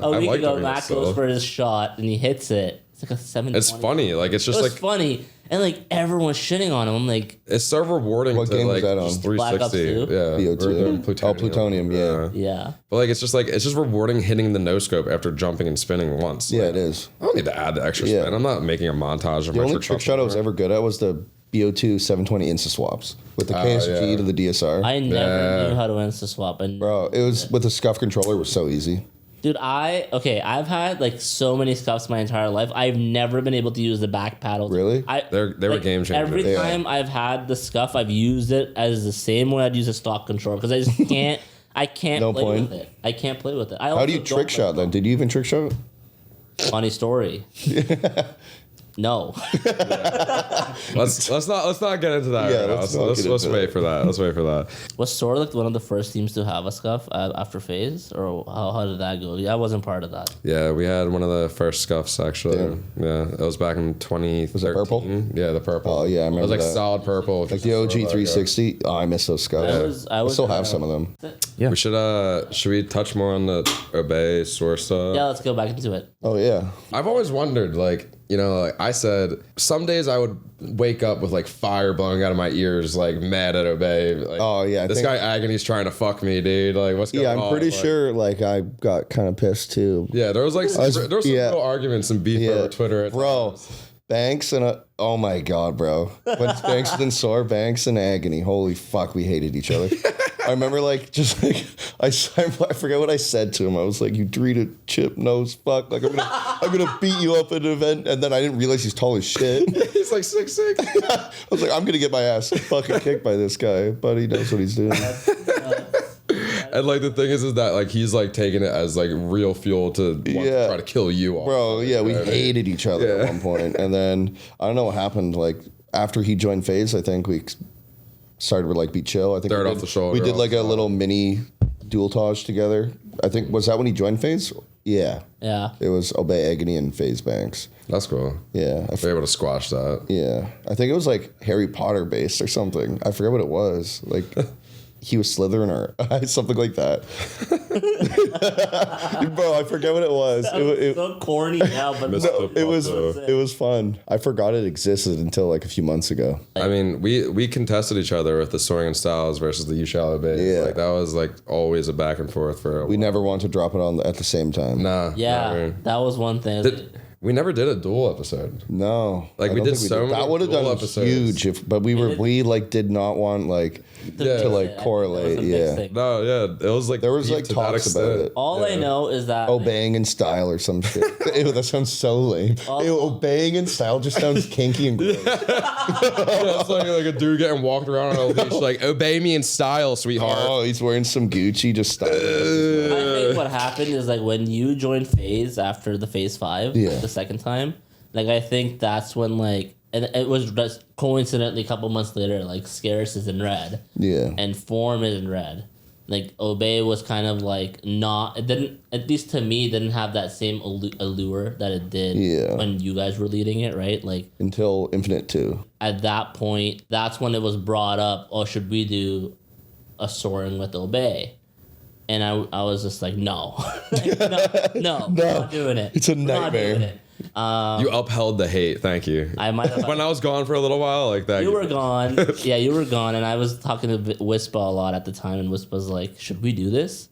a week like ago, doing Mac this goes stuff. for his shot and he hits it. It's like a 7. It's funny. Like it's It just was like funny, and like everyone's shitting on him. I'm like, it's so rewarding What to game was like that on? just Black Ops 360. 2? Yeah, BO2. or the Oh, Plutonium, yeah. yeah. But like it's just rewarding hitting the no scope after jumping and spinning once. Yeah, Like, it is. I don't need to add the extra Yeah. spin. I'm not making a montage of The my only trick shot I was ever good at was the BO2 720 insta swaps with the KSG yeah. to the DSR. I never Yeah. knew how to insta swap, and Bro, it was with the Scuf controller was so easy. dude, I've had like so many scuffs my entire life. I've never been able to use the back paddle. Really? They were game changers. Every Yeah. time I've had the scuff, I've used it as the same way I'd use a stock controller because I just can't. I can't No play point. with it. I can't play with it. I How also do you don't trick play shot then? Did you even trick shot? Funny story. No. Let's not get into that. Yeah, right now. let's Let's, not let's, get let's into wait that. for that. Let's wait for that. Was SoaR like one of the first teams to have a scuff after FaZe, or how did that go? Yeah, I wasn't part of that. Yeah, we had one of the first scuffs actually. Yeah, it was back in 2013. Was it purple? Yeah, the purple. Oh, yeah, I It was remember like that. solid purple. Like the OG 360. Oh, I miss those scuffs. I I was still have some of them. Yeah. We should we touch more on the Obey source stuff? Yeah, let's go back into it. Oh yeah. I've always wondered, like, you know, like I said, some days I would wake up with like fire blowing out of my ears, like mad at Obey. Like, Oh, yeah, I this think- guy Agony's trying to fuck me, dude. Like, what's going on? Yeah, I'm pretty Like, sure like I got kind of pissed too. Yeah, there was like some yeah. real arguments and beef over Twitter. At Bro, times. Banks and oh my god, bro. When it's Banks and SoaR, Banks and Agony. Holy fuck, we hated each other. I remember like just like I forget what I said to him. I was like, "You treated chip nose fuck. Like I'm gonna beat you up at an event." And then I didn't realize he's tall as shit. He's like 6'6". I was like, "I'm gonna get my ass fucking kicked by this guy," but he knows what he's doing. And like the thing is that like he's like taking it as like real fuel to want to try to kill you all. Bro, yeah, we hated each other at one point. And then I don't know what happened. Like after he joined FaZe, I think we started to like be chill. I think Third off the shoulder. we did like a little mini dual-tage together. I think was that when he joined FaZe? Yeah. Yeah. It was Obey Agony and FaZe Banks. That's cool. Yeah. We're able to squash that. Yeah. I think it was like Harry Potter based or something. I forget what it was. Like he was Slytherin or something like that. Bro, I forget what it was. It's so corny now, but No, It was fun. I forgot it existed until like a few months ago. I mean, we contested each other with the Soaring and Styles versus the You Shall Obey. Yeah. Like that was like always a back and forth for a We never wanted to drop it on at the same time. Nah. yeah, never. that was one thing. We never did a duel episode. No, Like, I we don't did think so many That would have dual done episodes. huge, but we like did not want like to like correlate. Yeah, No, yeah, it was like there was deep like to that talks extent. about it. All I know is that Obeying in style or some shit. Ew, that sounds so lame. Ew, obeying in style just sounds kinky and gross. Yeah, it's like a dude getting walked around on a leash, like obey me in style, sweetheart. Oh, he's wearing some Gucci just style. I think what happened is like when you joined FaZe after the FaZe 5, Yeah. the second time, like I think that's when like, and it was just coincidentally a couple months later, like Scarce is in red Yeah, and Form is in red. Like Obey was kind of like not, it didn't, at least to me, didn't have that same allure that it did when you guys were leading it, right? Like until Infinite 2. at that point, that's when it was brought up, oh, should we do a soaring with Obey? And I was just like, no. Like, no, we're not doing it. It's a We're not nightmare. doing it. You upheld the hate. Thank you. I might have. When I was gone for a little while, like that. You were gone. Yeah, you were gone. And I was talking to Wispa a lot at the time. And Wispa's like, should we do this?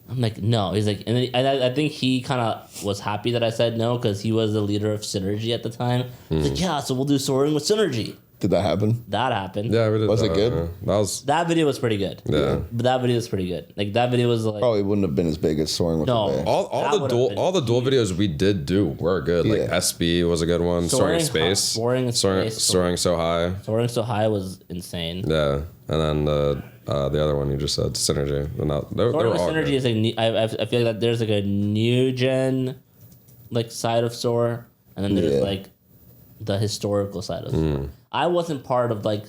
I'm like, no. He's like, and I think he kind of was happy that I said no because he was the leader of Synergy at the time. He's like, yeah, so we'll do soaring with Synergy. Did that happen? That happened. Yeah, we did. Was it good? That was. That video was pretty good. Yeah. But that video was pretty good. Like that video was like, Probably wouldn't have been as big as Soaring with No. Obey. All That the would've dual been all the dual videos we did do were good. Like Yeah. SB was a good one. Soaring in Space. Soaring in Soaring, Space. Soaring So High. Soaring So High was insane. Yeah, and then the other one you just said, Synergy. They're not. They're Soaring with all Synergy good. is like I feel like that there's like a new gen like side of SoaR, and then there's Yeah. like the historical side of SoaR. I wasn't part of like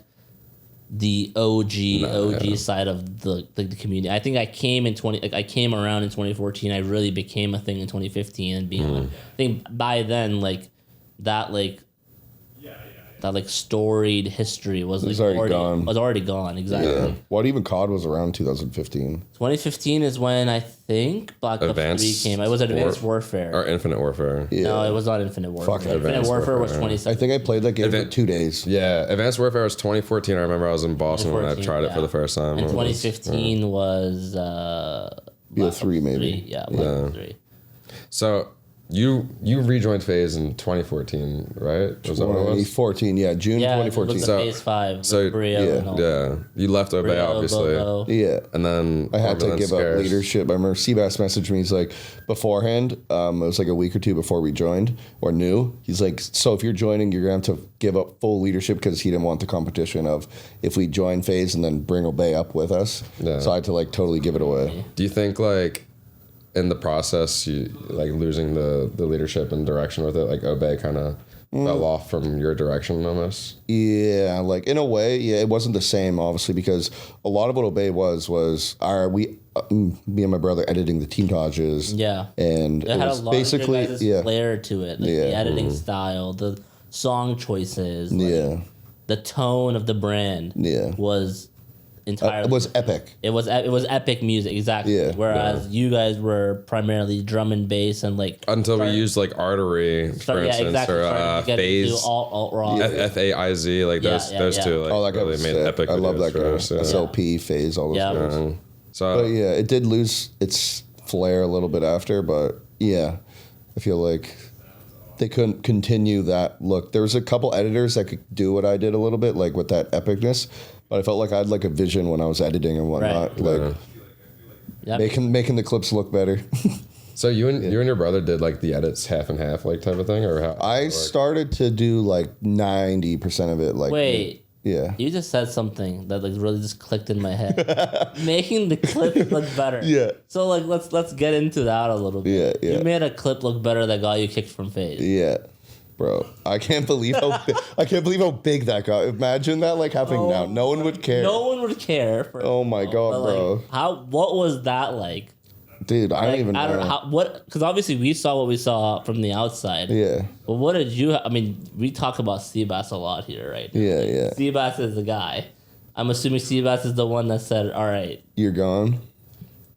the OG side of the community. I think I came I came around in 2014. I really became a thing in 2015 and beyond. I think by then like that like that like storied history was like already gone. Was already gone. Exactly. Yeah. What even COD was around 2015. 2015 is when I think Black Ops 3 came. It was Advanced Warfare. Or Infinite Warfare. Yeah. No, it was not Infinite Warfare. Fuck Infinite Advanced Warfare was Warfare. 2017. I think I played that game for 2 days. Yeah, Advanced Warfare was 2014. I remember I was in Boston when I 2014, tried it for the first time. And 2015 was Black BO3 Ops maybe. 3. Yeah, Black Ops 3. So you rejoined FaZe in 2014, right? Was that what it was? 2014, yeah, June Yeah, 2014. it was the So- FaZe 5. so- With Brio yeah, and all. Yeah, you left Obey Brio, obviously, Bobo. Yeah. and then I had to then give up Scarce. leadership. I remember Seabass messaged me. He's like, beforehand, it was like a week or two before we joined or knew. He's like, so if you're joining, you're going to have to give up full leadership because he didn't want the competition of if we join FaZe and then bring Obey up with us. Yeah. So I had to like totally give it away. Do you think like in the process, you like losing the leadership and direction with it, like Obey kind of fell off from your direction almost? Yeah, like in a way, yeah, it wasn't the same, obviously, because a lot of what Obey was me and my brother editing the team dodges. Yeah. And It it had a was lot basically, of yeah, flair to it. Like Yeah. the editing style, the song choices, like yeah, the tone of the brand yeah. was entirely. It was epic. It was epic music, exactly. Yeah. Whereas you guys were primarily drum and bass and like until we used like Artery, for instance, or FaZe, alt rock, FaZe, like those two. Like, oh, that guy really was made sick. epic. I love that guy. Us, yeah. SOP, FaZe, all those guys. So, but yeah, it did lose its flair a little bit after. But yeah, I feel like they couldn't continue that look. There was a couple editors that could do what I did a little bit, like with that epicness. But I felt like I had like a vision when I was editing and whatnot, like making the clips look better. So you and your brother did like the edits half and half, like type of thing, or how? I started to do like 90% of it. Like, wait, yeah, you just said something that like really just clicked in my head. Making the clip look better. Yeah. So like let's get into that a little bit. Yeah. You made a clip look better that got you kicked from FaZe. Yeah. Bro, I can't believe how big that got. Imagine that like happening now. No one would care. No one would care. Oh my god, bro! What was that like? Dude, I don't even know. I don't know because obviously we saw what we saw from the outside. Yeah. But what did you? I mean, we talk about Seabass a lot here, right? Yeah. Seabass is the guy. I'm assuming Seabass is the one that said, "All right, you're gone."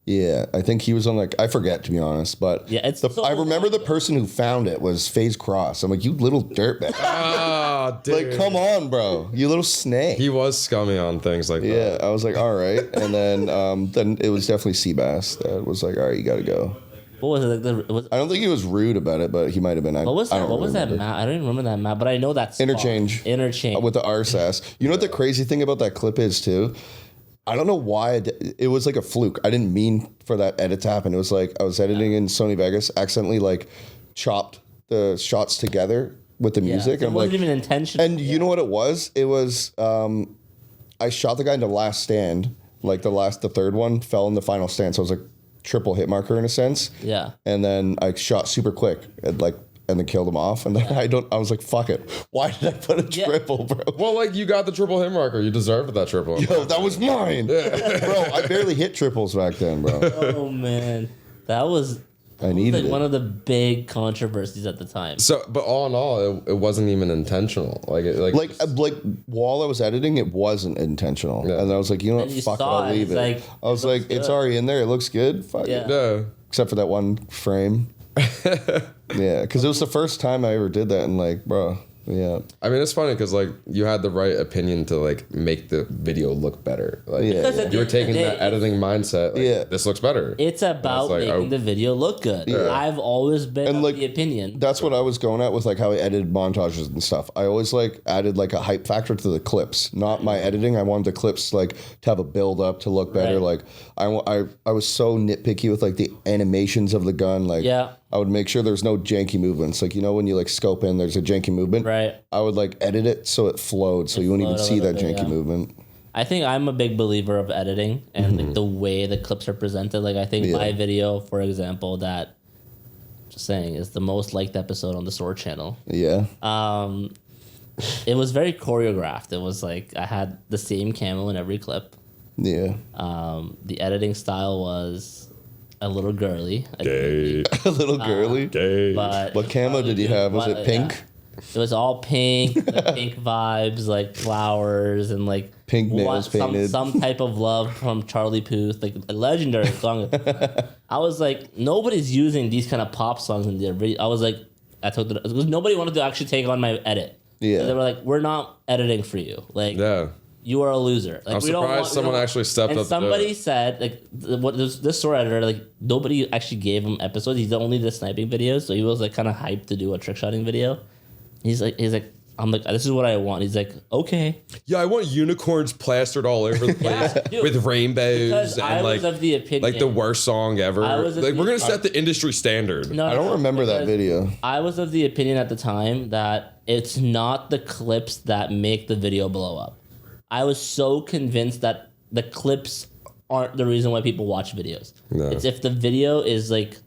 Yeah, I think he was on like I forget to be honest, but yeah, I remember the person who found it was FaZe Cross. I'm like, you little dirtbag. Oh, dude. Like, come on, bro, you little snake. He was scummy on things like that. Yeah, I was like, all right, and then it was definitely Seabass that was like, all right, you got to go. What was it like? I don't think he was rude about it, but he might have been. What was that? What was that map? I don't even remember that map, but I know that interchange with the RSS. You know what the crazy thing about that clip is too? I don't know why it was like a fluke. I didn't mean for that edit to happen. It was like I was editing in Sony Vegas, accidentally like chopped the shots together with the music. It and wasn't like, even intentional. And you know what it was? It was I shot the guy in the last stand, like the third one fell in the final stand. So it was like triple hit marker in a sense. Yeah. And then I shot super quick and then killed him off. And then I was like, fuck it. Why did I put a triple, bro? Well, like you got the triple hit marker. You deserved that triple. Yo, that was mine. Bro, I barely hit triples back then, bro. Oh, man. That was... I needed one of the big controversies at the time. So, but all in all, it wasn't even intentional. Like while I was editing, it wasn't intentional. Yeah. And I was like, you know what, fuck it, I'll leave it. Like, I was like, it's already in there. It looks good. Fuck it. Yeah. Except for that one frame. Yeah, because it was the first time I ever did that, and like, bro, yeah. I mean, it's funny because like you had the right opinion to like make the video look better. Like, you were taking that editing mindset. Like, this looks better. It's about making the video look good. Yeah. I've always been of the opinion. That's what I was going at with like how I edited montages and stuff. I always like added like a hype factor to the clips, not my editing. I wanted the clips like to have a build up to look better. Right. Like I was so nitpicky with like the animations of the gun. Like I would make sure there's no janky movements. Like, you know, when you like scope in, there's a janky movement. Right. I would like edit it so it flowed, so you wouldn't even see that janky movement. I think I'm a big believer of editing and like the way the clips are presented. Like I think my video, for example, that just saying is the most liked episode on the SoaR channel. Yeah. It was very choreographed. It was like I had the same camo in every clip. Yeah. The editing style was a little girly. Gay. A little girly? Gay. But what camo did you have? Was it pink? Yeah. It was all pink, the pink vibes, like flowers and like pink nails painted. Some type of love from Charlie Puth, like a legendary song. I was like, nobody's using these kind of pop songs in their video. I was like, because nobody wanted to actually take on my edit. Yeah. They were like, we're not editing for you. Like, you are a loser. Like, I'm surprised someone actually stepped up. And somebody said, like, this SoaR editor, like, nobody actually gave him episodes. He's only the sniping videos, so he was like kind of hyped to do a trickshotting video. He's like, I'm like, this is what I want. He's like, okay. Yeah, I want unicorns plastered all over the place with rainbows and I was of the opinion, like the worst song ever. Like we're gonna set the industry standard. I don't remember that video. I was of the opinion at the time that it's not the clips that make the video blow up. I was so convinced that the clips aren't the reason why people watch videos. No. It's if the video is like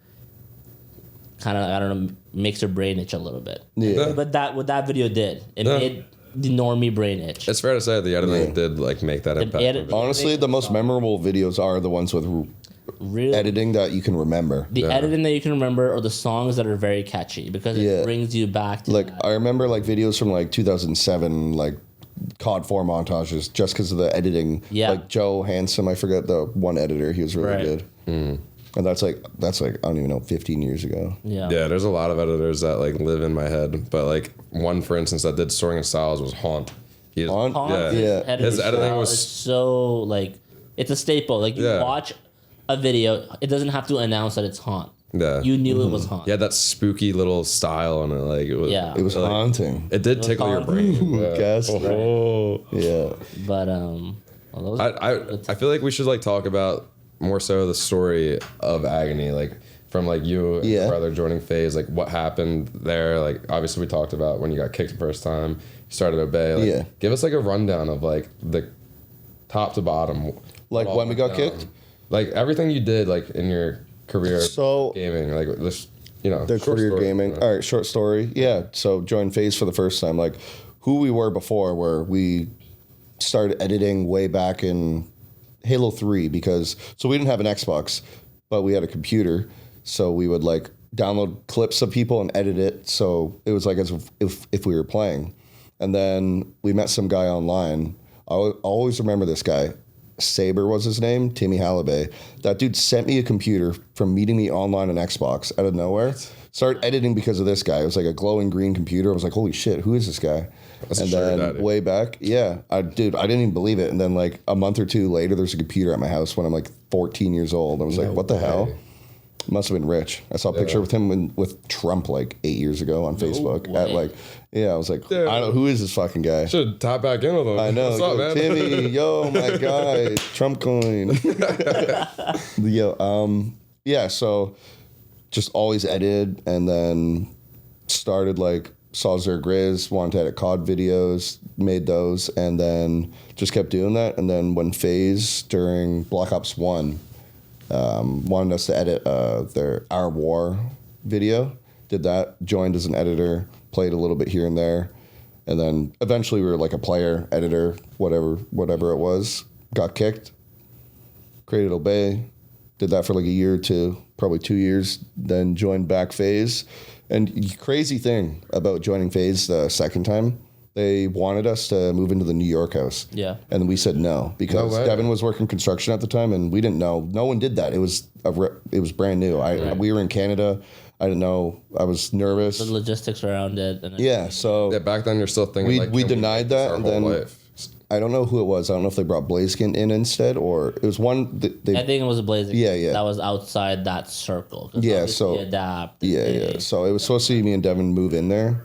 kind of, I don't know, makes your brain itch a little bit. Yeah. But what that video did, it made the normie brain itch. It's fair to say the editing did like make that impact. Honestly, the most memorable videos are the ones with editing that you can remember. The editing that you can remember, or the songs that are very catchy because it brings you back to like that. I remember like videos from like 2007, like COD 4 montages just because of the editing. Yeah. Like Joe Handsome, I forget the one editor. He was really Right. good. And that's like I don't even know, 15 years ago. Yeah. Yeah, there's a lot of editors that like live in my head, but like one, for instance, that did Soaring of Styles was Haunt. Haunt? Yeah. His editing was so like it's a staple. Like you watch a video, it doesn't have to announce that it's Haunt. Yeah. You knew it was Haunt. He had that spooky little style on it. Like it was. Yeah. It was like, haunting. It did tickle your brain. Yeah. Guess. Yeah. But well, those I feel like we should like talk about more so the story of Agony, like from like you and your brother joining FaZe, like what happened there. Like obviously we talked about when you got kicked the first time, you started Obey. Like, give us like a rundown of like the top to bottom. Like when we got kicked? Like everything you did like in your career gaming, like this, you know, Their career story, gaming. you know? All right, short story. Yeah, so joined FaZe for the first time. Like who we were before, where we started editing way back in Halo 3 because we didn't have an Xbox, but we had a computer, so we would like download clips of people and edit it. So it was like as if we were playing. And then we met some guy online. I always remember this guy. Saber was his name, Timmy Hallibay. That dude sent me a computer from meeting me online on Xbox out of nowhere. Started editing because of this guy. It was like a glowing green computer. I was like, holy shit, who is this guy? And then way back, I didn't even believe it. And then like a month or two later, there's a computer at my house when I'm like 14 years old. I was like, what the hell? Must have been rich. I saw a picture with him with Trump like 8 years ago on Facebook. At like, I was like, I don't know, who is this fucking guy? Should tap back in with him. I know. What's up, man? Timmy, yo, my guy, Trump coin. So just always edited and then started like saw Zergriz, wanted to edit COD videos, made those, and then just kept doing that. And then when FaZe during Black Ops 1 wanted us to edit our war video, did that, joined as an editor, played a little bit here and there, and then eventually we were like a player, editor, whatever it was, got kicked, created Obey, did that for like a year or two, probably 2 years, then joined back FaZe. And crazy thing about joining FaZe the second time, they wanted us to move into the New York house. Yeah. And we said no because Devin was working construction at the time and we didn't know. No one did that. It was brand new. We were in Canada. I didn't know. I was nervous. The logistics around it. And so back then you're still thinking we denied that, and then I don't know who it was. I don't know if they brought Blaziken in instead or it was one. I think it was a Blaziken. Yeah. That was outside that circle. Yeah, so adapt. So it was supposed to be me and Devin move in there.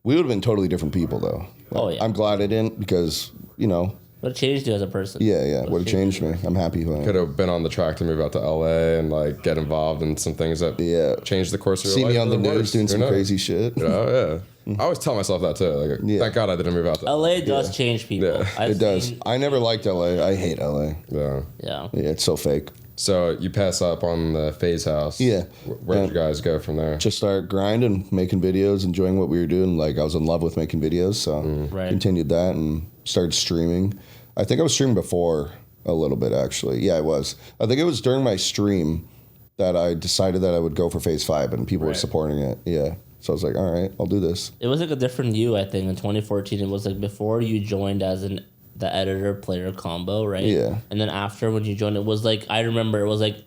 We would have been totally different people though. I'm glad I didn't because What changed you as a person? Yeah. Would have changed me. I'm happy who I am. Could have been on the track to move out to LA and like get involved in some things that changed the course of your life. See me on the news doing some crazy shit. Oh yeah. I always tell myself that too. Like, thank God I didn't move out to LA does change people. Yeah. It does. I never liked LA. I hate LA. Yeah. Yeah, it's so fake. So you pass up on the FaZe House. Yeah. Where'd you guys go from there? Just start grinding, making videos, enjoying what we were doing. Like I was in love with making videos, so continued that and started streaming. I think I was streaming before a little bit actually. Yeah, I was. I think it was during my stream that I decided that I would go for FaZe 5 and people were supporting it. Yeah. So I was like, all right, I'll do this. It was like a different you, I think, in 2014. It was like before you joined as the editor-player combo, right? Yeah. And then after when you joined, it was like, I remember it was like,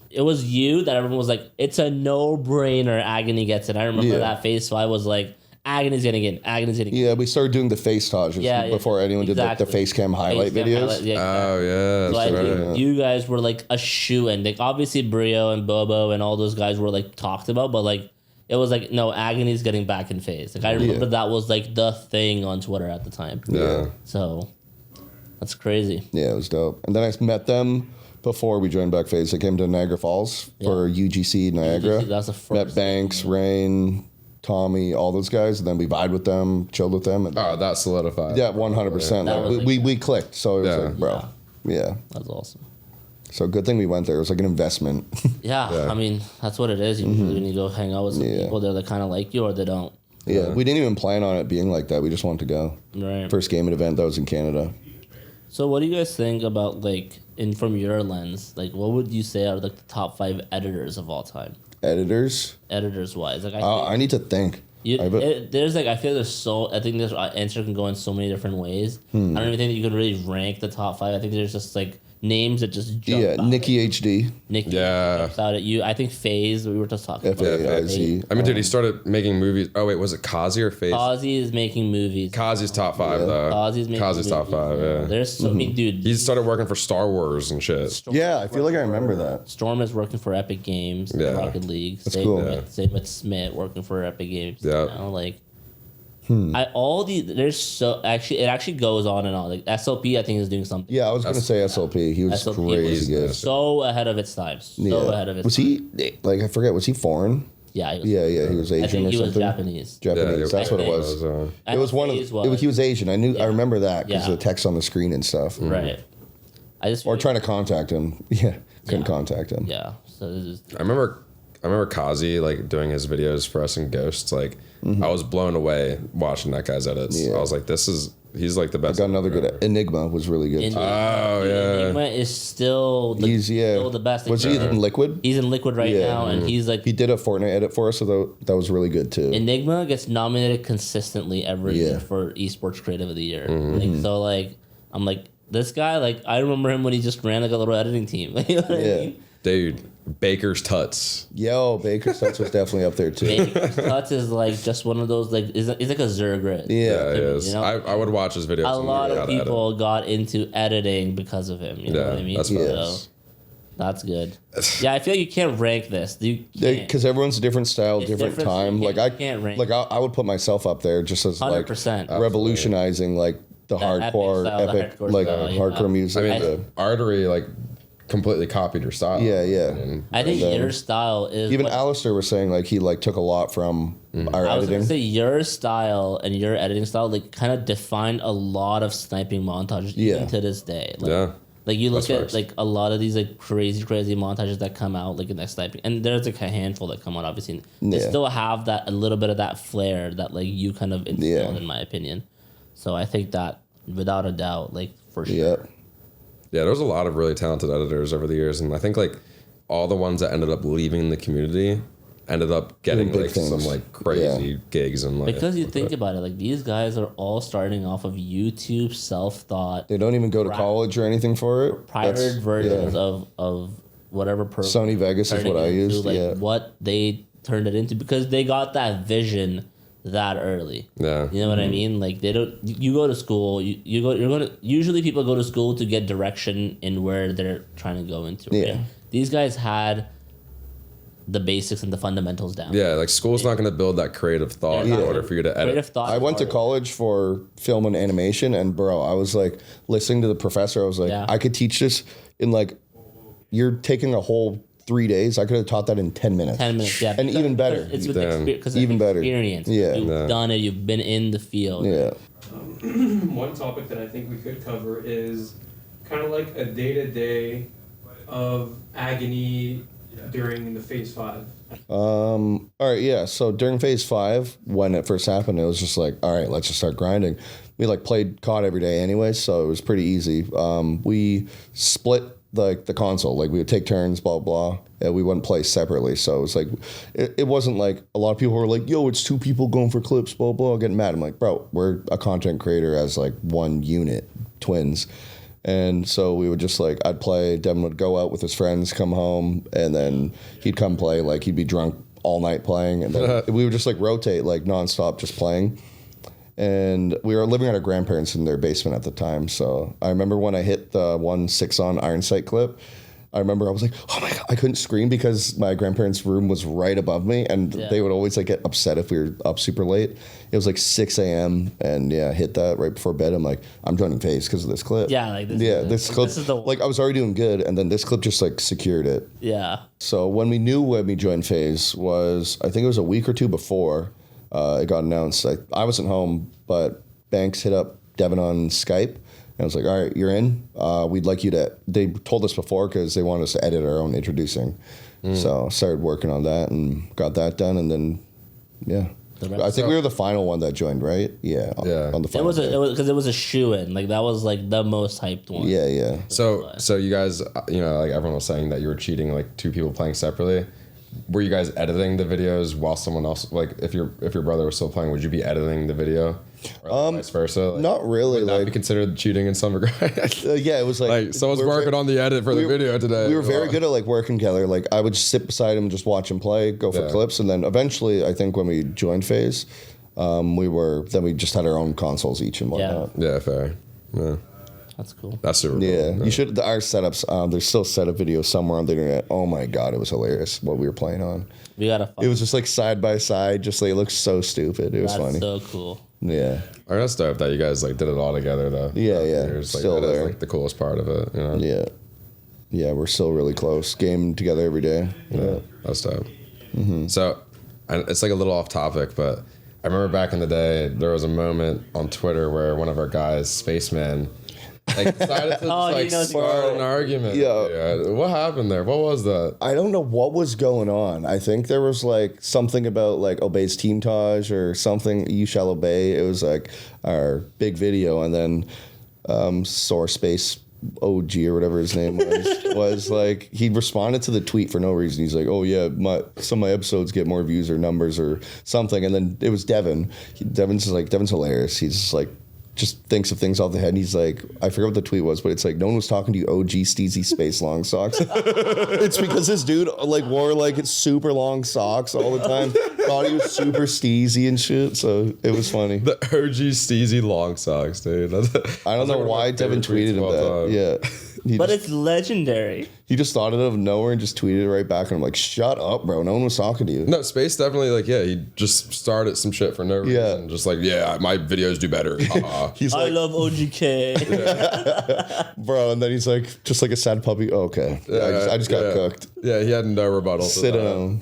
it was you that everyone was like, it's a no-brainer, Agony gets it. I remember that FaZe 5 was like, Agony's getting in. Yeah, we started doing the FaceTages before anyone did the face cam highlight videos. Oh, yeah. So I think you guys were like a shoe-in. Like, obviously, Brio and Bobo and all those guys were like talked about, but like, it was like, no, Agony's getting back in FaZe. Like, I remember that was like the thing on Twitter at the time. Yeah. So, that's crazy. Yeah, it was dope. And then I met them before we joined back FaZe. I came to Niagara Falls for UGC Niagara. That's the first. Met Banks, Rain, Tommy, all those guys, and then we vibed with them, chilled with them. And that solidified. Yeah, 100%. We clicked, so it was like, bro. Yeah. That's awesome. So good thing we went there. It was like an investment. I mean, that's what it is. Usually when you go hang out with some people, they're kind of like you or they don't. Yeah, we didn't even plan on it being like that. We just wanted to go. Right. First gaming event that was in Canada. So what do you guys think about, like, from your lens, like, what would you say are like the top 5 editors of all time? Editors? Editors-wise. Like, I need to think. There's like, I feel I think this answer can go in so many different ways. I don't even think that you can really rank the top 5. I think there's just like names that just jump out. Nikki HD. Nikki jumps out at you. I think FaZe, we were just talking about. FaZe. I mean, dude, he started making movies. Oh, wait, was it Kazi or FaZe? Kazi is making movies. Kazi's top 5, though. Kazi's top 5, yeah. There's so many, dude. He started working for Star Wars and shit. Storm I feel like I remember that. Storm is working for Epic Games, Rocket League. That's cool. Same with Smith working for Epic Games. Yeah. You know, like, it actually goes on and on. Like SLP, I think is doing something. Yeah, I was gonna say SLP. He was crazy good. So ahead of its time. Ahead of its. Was he like, I forget? Was he foreign? Yeah. He was Asian. I think or he was something. Japanese. That's what it was. It was one of. He was Asian. I knew. I remember that because the text on the screen and stuff. Right. Or trying to contact him. Yeah, couldn't contact him. Yeah. So this is. I remember Kazi like doing his videos for us in Ghosts. Like I was blown away watching that guy's edits. I was like, he's like the best. I got another good. Enigma was really good. Enigma is still still the best. Was he in Liquid? He's in Liquid right now, and he's like, he did a Fortnite edit for us, so that was really good too. Enigma gets nominated consistently every year for Esports Creative of the Year. I'm like, this guy, like, I remember him when he just ran like a little editing team. Like, you know what I mean? Dude, Baker's Tuts. Yo, Baker's Tuts was definitely up there too. Baker's Tuts is like just one of those, like, it's like a Zergrid. Yeah, it is. You know? I would watch his videos. A lot of people got into editing because of him. You know what I mean? That's so, that's good. Yeah, I feel like you can't rank this. Because everyone's a different style, different time. Like, I can't rank. Like, I would put myself up there just as 100%. like revolutionizing like the hardcore, epic hardcore music. I mean, Artery like completely copied your style. Yeah. I think your style is even Alistair was saying like he like took a lot from our editing. I was gonna say your style and your editing style like kind of defined a lot of sniping montages even to this day. Like, like you look at like a lot of these like crazy montages that come out like in that sniping, and there's like a handful that come out obviously. They still have that a little bit of that flair that like you kind of instilled in my opinion. So I think that without a doubt, like for sure. Yeah, there was a lot of really talented editors over the years, and I think like all the ones that ended up leaving the community ended up getting like some like crazy gigs and like because you think about it, like these guys are all starting off of YouTube self-taught. They don't even go to college or anything for it. Private versions of whatever program. Sony Vegas is what I used. Like what they turned it into because they got that vision that early. Yeah. You know what I mean? Like they don't you go to school, usually people go to school to get direction in where they're trying to go into. Right? Yeah. These guys had the basics and the fundamentals down. Yeah, like school's not going to build that creative thought in order for you to edit. I went to college for film and animation, and bro, I was like listening to the professor. I was like, I could teach this in like, you're taking a whole 3 days. I could have taught that in 10 minutes. 10 minutes, yeah. And even better. It's with experience. Yeah. You've done it. You've been in the field. Yeah. One topic that I think we could cover is kind of like a day-to-day of Agony during the Phase 5. All right, yeah. So during Phase 5, when it first happened, it was just like, all right, let's just start grinding. We like played COD every day anyway, so it was pretty easy. We split like the console, like we would take turns, blah blah. And we wouldn't play separately, so it was like, it wasn't like a lot of people were like, yo, it's two people going for clips, blah blah, getting mad. I'm like, bro, we're a content creator as like one unit, twins. And so we would just like, I'd play, Devin would go out with his friends, come home, and then he'd come play, like he'd be drunk all night playing, and then we would just like rotate like nonstop just playing. And we were living at our grandparents in their basement at the time. So I remember when I hit the 1 6-on iron sight clip, I remember I was like, oh my God, I couldn't scream because my grandparents' room was right above me, and they would always like get upset if we were up super late. It was like 6 a.m. and hit that right before bed. I'm like, I'm joining FaZe because of this clip. Yeah, like this clip. This is like I was already doing good, and then this clip just like secured it. Yeah. So when we joined FaZe was, I think it was a week or two before it got announced. I wasn't home, but Banks hit up Devin on Skype. And I was like, all right, you're in. We'd like you to, they told us before because they wanted us to edit our own introducing. So I started working on that and got that done. And then, I think we were the final one that joined, right? Yeah. On the final because it was a shoe-in. Like that was like the most hyped one. Yeah. So you guys, like everyone was saying that you were cheating like two people playing separately. were you guys editing the videos while someone else, like if your brother was still playing, would you be editing the video? Or vice versa? Like, not really. Would that be considered cheating in some regard? Yeah, it was like someone's working on the edit for the video today. We were very good at like working together. Like I would just sit beside him, just watch him play, go for clips, and then eventually, I think when we joined FaZe, we just had our own consoles each and whatnot. Yeah, fair. Yeah. That's cool. That's super Yeah, cool. you should. Our setups. There's still setup videos somewhere on the internet. Oh my god, it was hilarious what we were playing on. We gotta. It was just like side by side. Just like it looked so stupid. It was funny. So cool. Yeah. That's dope that you guys like did it all together though. Yeah. Like, Still that is, there. like the coolest part of it. You know? Yeah. Yeah, we're still really close. Game together every day. Yeah, that's dope. So, it's like a little off topic, but I remember back in the day, there was a moment on Twitter where one of our guys, Spaceman, like decided to start an argument. Yeah. What happened there? What was that? I don't know what was going on. I think there was like something about like Obey's Team Taj or something. You Shall Obey. It was like our big video, and then SoaR Space OG or whatever his name was like he responded to the tweet for no reason. He's like, oh yeah, some of my episodes get more views or numbers or something, and then it was Devin. Devin's hilarious. He's just like just thinks of things off the head, and he's like, I forget what the tweet was, but it's like, no one was talking to you, OG Steezy Space long socks. It's because this dude like wore like super long socks all the time, thought he was super steezy and shit, so it was funny. The OG Steezy long socks, dude. I don't know why Devin tweeted him that. Yeah. But it's legendary. He just thought it out of nowhere and just tweeted it right back, and I'm like, shut up, bro. No one was talking to you. No, Space definitely, like, yeah, he just started some shit for no reason. Yeah. Just like, yeah, my videos do better. He's I like, love OGK. bro, and then he's like, just like a sad puppy. Oh, okay. Yeah, I just got cooked. Yeah, he had no rebuttal. Sit down.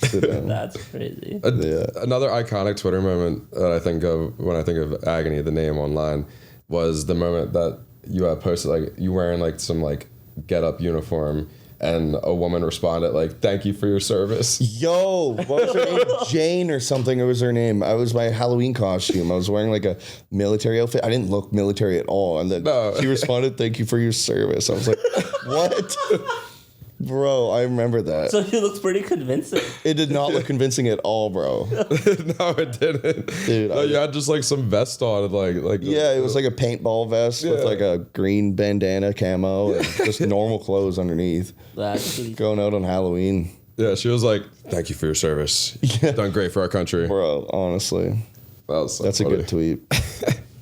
That's crazy. Another iconic Twitter moment that I think of when I think of Agony, the name online, was the moment that you posted, like, you wearing, like, some, like, get-up uniform, and a woman responded like, thank you for your service. Yo, what was her name? Jane or something, it was her name. I was my Halloween costume. I was wearing like a military outfit. I didn't look military at all. And then she responded, thank you for your service. I was like, what? Bro, I remember that. So he looks pretty convincing. It did not look convincing at all, bro. No, it didn't. Dude, no, you had just like some vest on, like yeah, it was like a paintball vest with like a green bandana camo and just normal clothes underneath. That's going out on Halloween. Yeah, she was like, thank you for your service. Done great for our country. Bro, honestly. That's a good tweet.